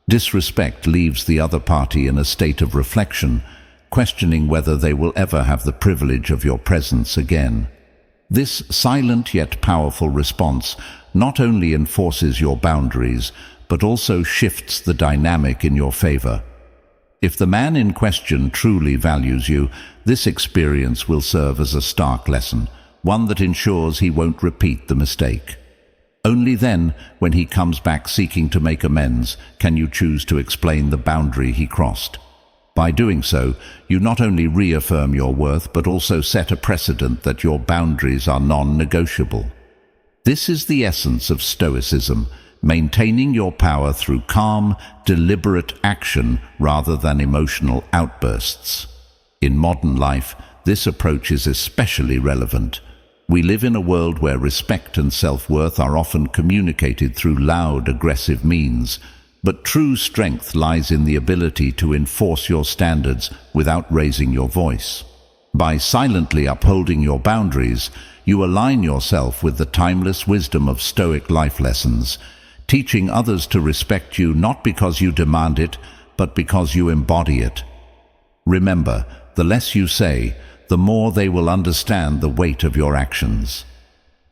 Disrespect leaves the other party in a state of reflection, questioning whether they will ever have the privilege of your presence again. This silent yet powerful response not only enforces your boundaries, but also shifts the dynamic in your favor. If the man in question truly values you, this experience will serve as a stark lesson, one that ensures he won't repeat the mistake. Only then, when he comes back seeking to make amends, can you choose to explain the boundary he crossed. By doing so, you not only reaffirm your worth, but also set a precedent that your boundaries are non-negotiable. This is the essence of Stoicism, maintaining your power through calm, deliberate action rather than emotional outbursts. In modern life, this approach is especially relevant. We live in a world where respect and self-worth are often communicated through loud, aggressive means, but true strength lies in the ability to enforce your standards without raising your voice. By silently upholding your boundaries, you align yourself with the timeless wisdom of Stoic life lessons, teaching others to respect you not because you demand it, but because you embody it. Remember, the less you say, the more they will understand the weight of your actions.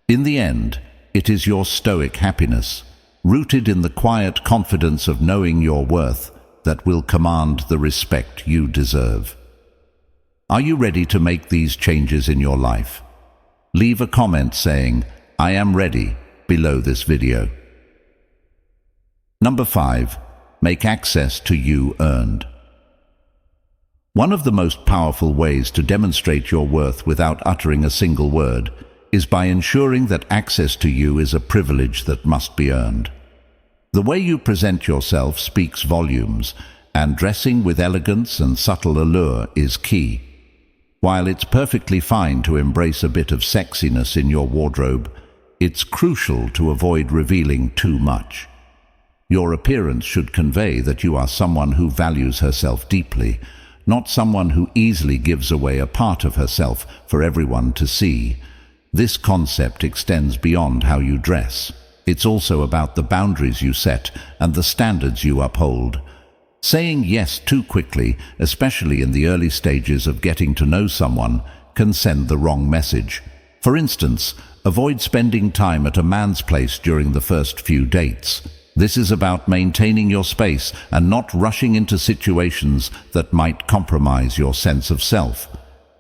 In the end, it is your Stoic happiness, rooted in the quiet confidence of knowing your worth, that will command the respect you deserve. Are you ready to make these changes in your life? Leave a comment saying, "I am ready," below this video. Number 5. Make access to you earned. One of the most powerful ways to demonstrate your worth without uttering a single word is by ensuring that access to you is a privilege that must be earned. The way you present yourself speaks volumes, and dressing with elegance and subtle allure is key. While it's perfectly fine to embrace a bit of sexiness in your wardrobe, it's crucial to avoid revealing too much. Your appearance should convey that you are someone who values herself deeply, not someone who easily gives away a part of herself for everyone to see. This concept extends beyond how you dress. It's also about the boundaries you set and the standards you uphold. Saying yes too quickly, especially in the early stages of getting to know someone, can send the wrong message. For instance, avoid spending time at a man's place during the first few dates. This is about maintaining your space and not rushing into situations that might compromise your sense of self.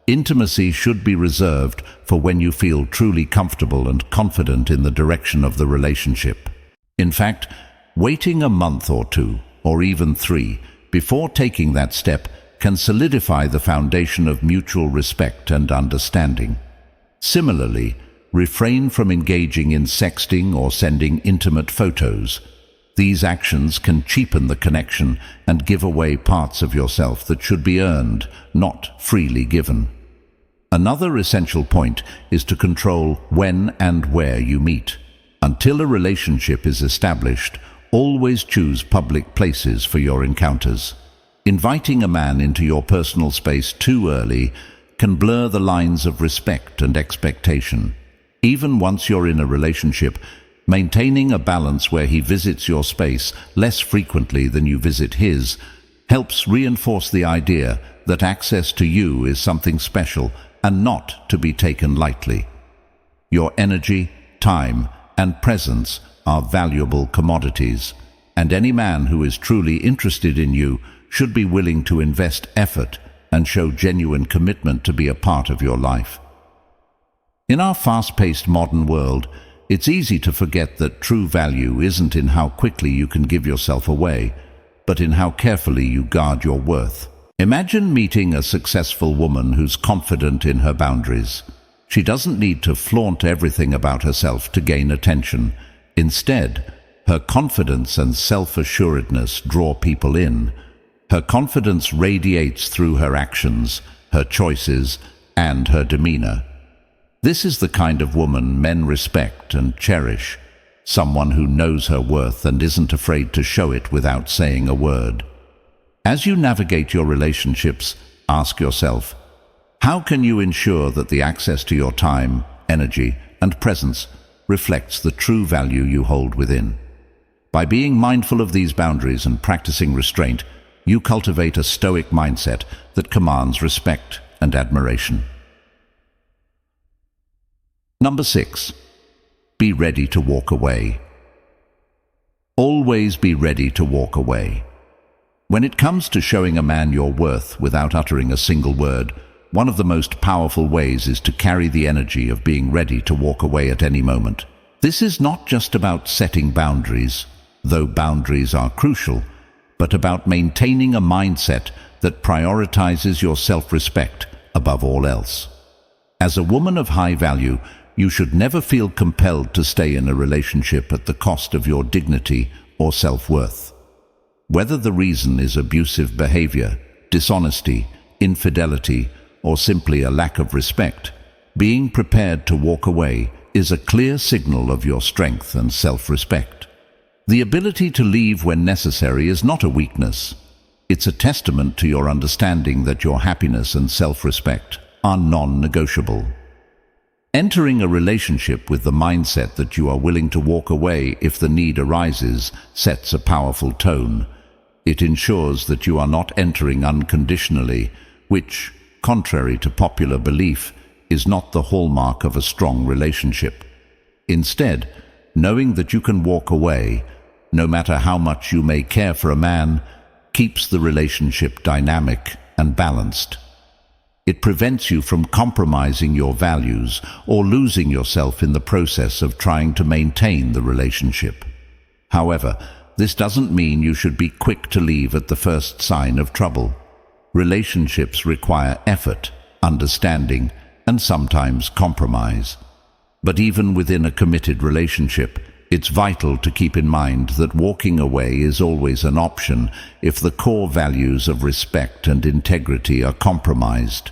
Intimacy should be reserved for when you feel truly comfortable and confident in the direction of the relationship. In fact, waiting a month or 2, or even 3, before taking that step can solidify the foundation of mutual respect and understanding. Similarly, refrain from engaging in sexting or sending intimate photos. These actions can cheapen the connection and give away parts of yourself that should be earned, not freely given. Another essential point is to control when and where you meet. Until a relationship is established, always choose public places for your encounters. Inviting a man into your personal space too early can blur the lines of respect and expectation. Even once you're in a relationship, maintaining a balance where he visits your space less frequently than you visit his helps reinforce the idea that access to you is something special and not to be taken lightly. Your energy, time, and presence are valuable commodities, and any man who is truly interested in you should be willing to invest effort and show genuine commitment to be a part of your life. In our fast-paced modern world, it's easy to forget that true value isn't in how quickly you can give yourself away, but in how carefully you guard your worth. Imagine meeting a successful woman who's confident in her boundaries. She doesn't need to flaunt everything about herself to gain attention. Instead, her confidence and self-assuredness draw people in. Her confidence radiates through her actions, her choices, and her demeanor. This is the kind of woman men respect and cherish, someone who knows her worth and isn't afraid to show it without saying a word. As you navigate your relationships, ask yourself, how can you ensure that the access to your time, energy, and presence reflects the true value you hold within? By being mindful of these boundaries and practicing restraint, you cultivate a stoic mindset that commands respect and admiration. Number 6. Be ready to walk away. Always be ready to walk away. When it comes to showing a man your worth without uttering a single word, one of the most powerful ways is to carry the energy of being ready to walk away at any moment. This is not just about setting boundaries, though boundaries are crucial, but about maintaining a mindset that prioritizes your self-respect above all else. As a woman of high value, you should never feel compelled to stay in a relationship at the cost of your dignity or self-worth. Whether the reason is abusive behavior, dishonesty, infidelity, or simply a lack of respect, being prepared to walk away is a clear signal of your strength and self-respect. The ability to leave when necessary is not a weakness. It's a testament to your understanding that your happiness and self-respect are non-negotiable. Entering a relationship with the mindset that you are willing to walk away if the need arises sets a powerful tone. It ensures that you are not entering unconditionally, which, contrary to popular belief, is not the hallmark of a strong relationship. Instead, knowing that you can walk away, no matter how much you may care for a man, keeps the relationship dynamic and balanced. It prevents you from compromising your values or losing yourself in the process of trying to maintain the relationship. However, this doesn't mean you should be quick to leave at the first sign of trouble. Relationships require effort, understanding, and sometimes compromise. But even within a committed relationship, it's vital to keep in mind that walking away is always an option if the core values of respect and integrity are compromised.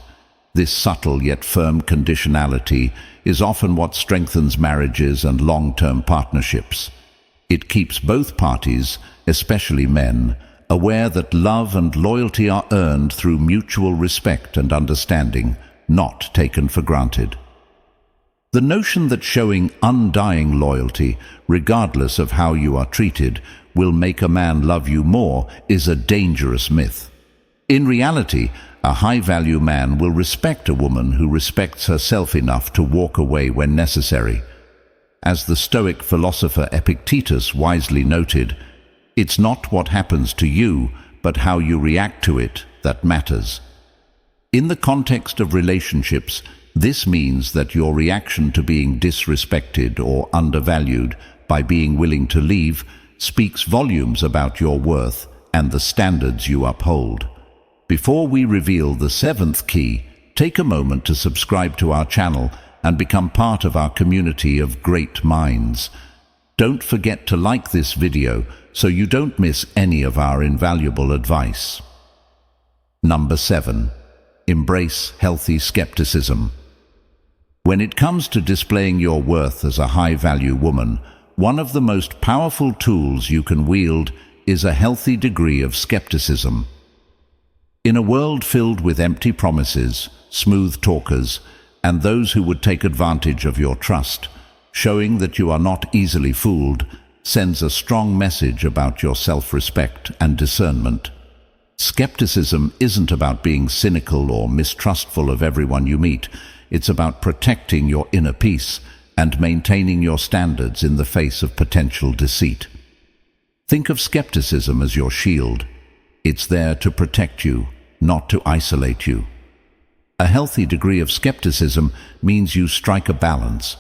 This subtle yet firm conditionality is often what strengthens marriages and long-term partnerships. It keeps both parties, especially men, aware that love and loyalty are earned through mutual respect and understanding, not taken for granted. The notion that showing undying loyalty, regardless of how you are treated, will make a man love you more is a dangerous myth. In reality, a high-value man will respect a woman who respects herself enough to walk away when necessary. As the Stoic philosopher Epictetus wisely noted, it's not what happens to you, but how you react to it that matters. In the context of relationships, this means that your reaction to being disrespected or undervalued by being willing to leave speaks volumes about your worth and the standards you uphold. Before we reveal the 7th key, take a moment to subscribe to our channel and become part of our community of great minds. Don't forget to like this video so you don't miss any of our invaluable advice. Number 7. Embrace healthy skepticism. When it comes to displaying your worth as a high-value woman, one of the most powerful tools you can wield is a healthy degree of skepticism. In a world filled with empty promises, smooth talkers, and those who would take advantage of your trust, showing that you are not easily fooled sends a strong message about your self-respect and discernment. Skepticism isn't about being cynical or mistrustful of everyone you meet. It's about protecting your inner peace and maintaining your standards in the face of potential deceit. Think of skepticism as your shield. It's there to protect you, not to isolate you. A healthy degree of skepticism means you strike a balance.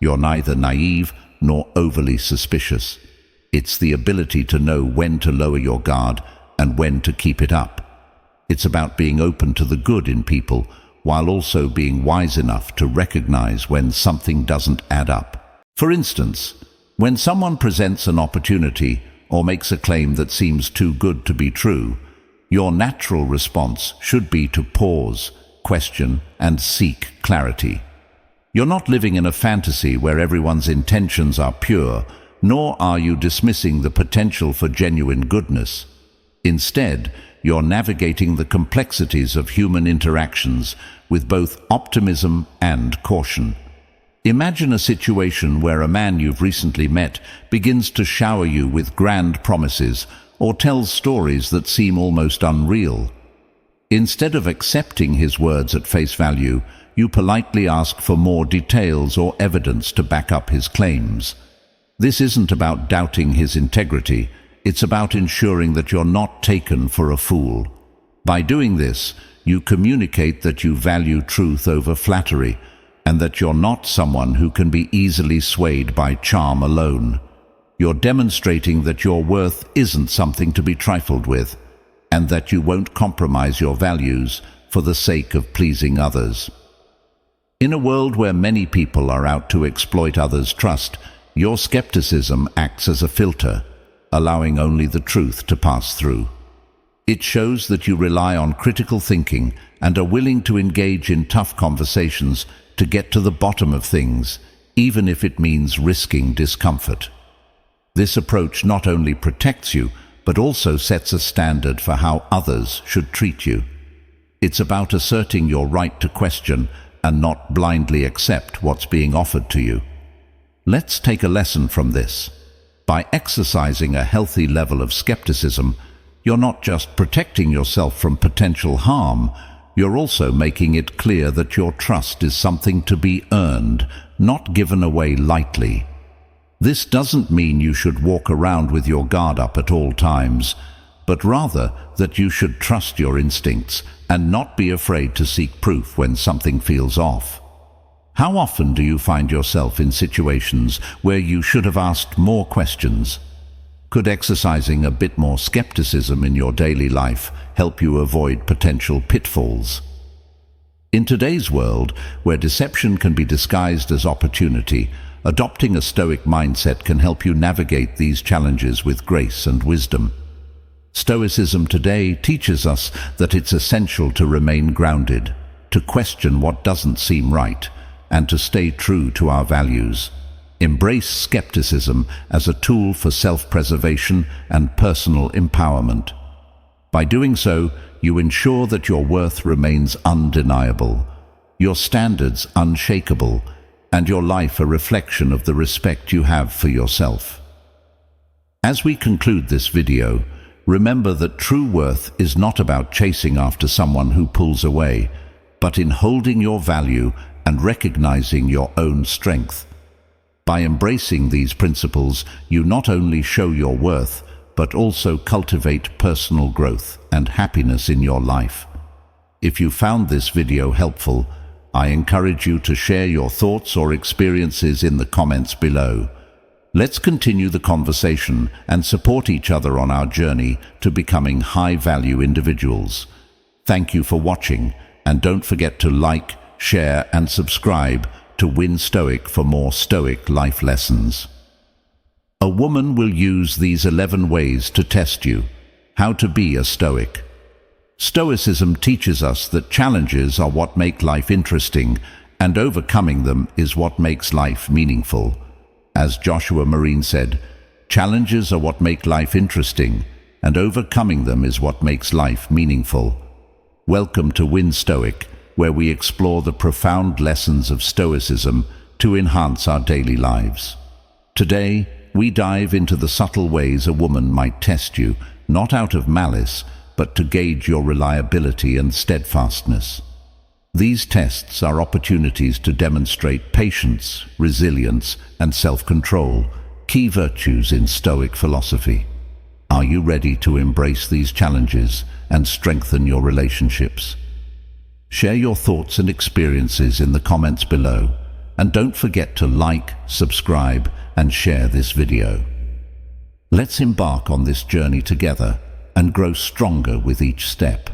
You're neither naive nor overly suspicious. It's the ability to know when to lower your guard and when to keep it up. It's about being open to the good in people while also being wise enough to recognize when something doesn't add up. For instance, when someone presents an opportunity or makes a claim that seems too good to be true, your natural response should be to pause, question, and seek clarity. You're not living in a fantasy where everyone's intentions are pure, nor are you dismissing the potential for genuine goodness. Instead, you're navigating the complexities of human interactions with both optimism and caution. Imagine a situation where a man you've recently met begins to shower you with grand promises or tells stories that seem almost unreal. Instead of accepting his words at face value, you politely ask for more details or evidence to back up his claims. This isn't about doubting his integrity, it's about ensuring that you're not taken for a fool. By doing this, you communicate that you value truth over flattery, and that you're not someone who can be easily swayed by charm alone. You're demonstrating that your worth isn't something to be trifled with, and that you won't compromise your values for the sake of pleasing others. In a world where many people are out to exploit others' trust, your skepticism acts as a filter, allowing only the truth to pass through. It shows that you rely on critical thinking and are willing to engage in tough conversations to get to the bottom of things, even if it means risking discomfort. This approach not only protects you, but also sets a standard for how others should treat you. It's about asserting your right to question and not blindly accept what's being offered to you. Let's take a lesson from this. By exercising a healthy level of skepticism, you're not just protecting yourself from potential harm, you're also making it clear that your trust is something to be earned, not given away lightly. This doesn't mean you should walk around with your guard up at all times, but rather that you should trust your instincts and not be afraid to seek proof when something feels off. How often do you find yourself in situations where you should have asked more questions? Could exercising a bit more skepticism in your daily life help you avoid potential pitfalls? In today's world, where deception can be disguised as opportunity, adopting a stoic mindset can help you navigate these challenges with grace and wisdom. Stoicism today teaches us that it's essential to remain grounded, to question what doesn't seem right, and to stay true to our values. Embrace skepticism as a tool for self-preservation and personal empowerment. By doing so, you ensure that your worth remains undeniable, your standards unshakable, and your life a reflection of the respect you have for yourself. As we conclude this video, remember that true worth is not about chasing after someone who pulls away, but in holding your value and recognizing your own strength. By embracing these principles, you not only show your worth, but also cultivate personal growth and happiness in your life. If you found this video helpful, I encourage you to share your thoughts or experiences in the comments below. Let's continue the conversation and support each other on our journey to becoming high-value individuals. Thank you for watching, and don't forget to like, share, and subscribe to Win Stoic for more Stoic life lessons. A woman will use these 11 ways to test you. How to be a Stoic. Stoicism teaches us that challenges are what make life interesting, and overcoming them is what makes life meaningful. As Joshua Marine said, challenges are what make life interesting, and overcoming them is what makes life meaningful. Welcome to Win Stoic, where we explore the profound lessons of Stoicism to enhance our daily lives. Today, we dive into the subtle ways a woman might test you, not out of malice, but to gauge your reliability and steadfastness. These tests are opportunities to demonstrate patience, resilience, and self-control, key virtues in Stoic philosophy. Are you ready to embrace these challenges and strengthen your relationships? Share your thoughts and experiences in the comments below, and don't forget to like, subscribe, and share this video. Let's embark on this journey together and grow stronger with each step.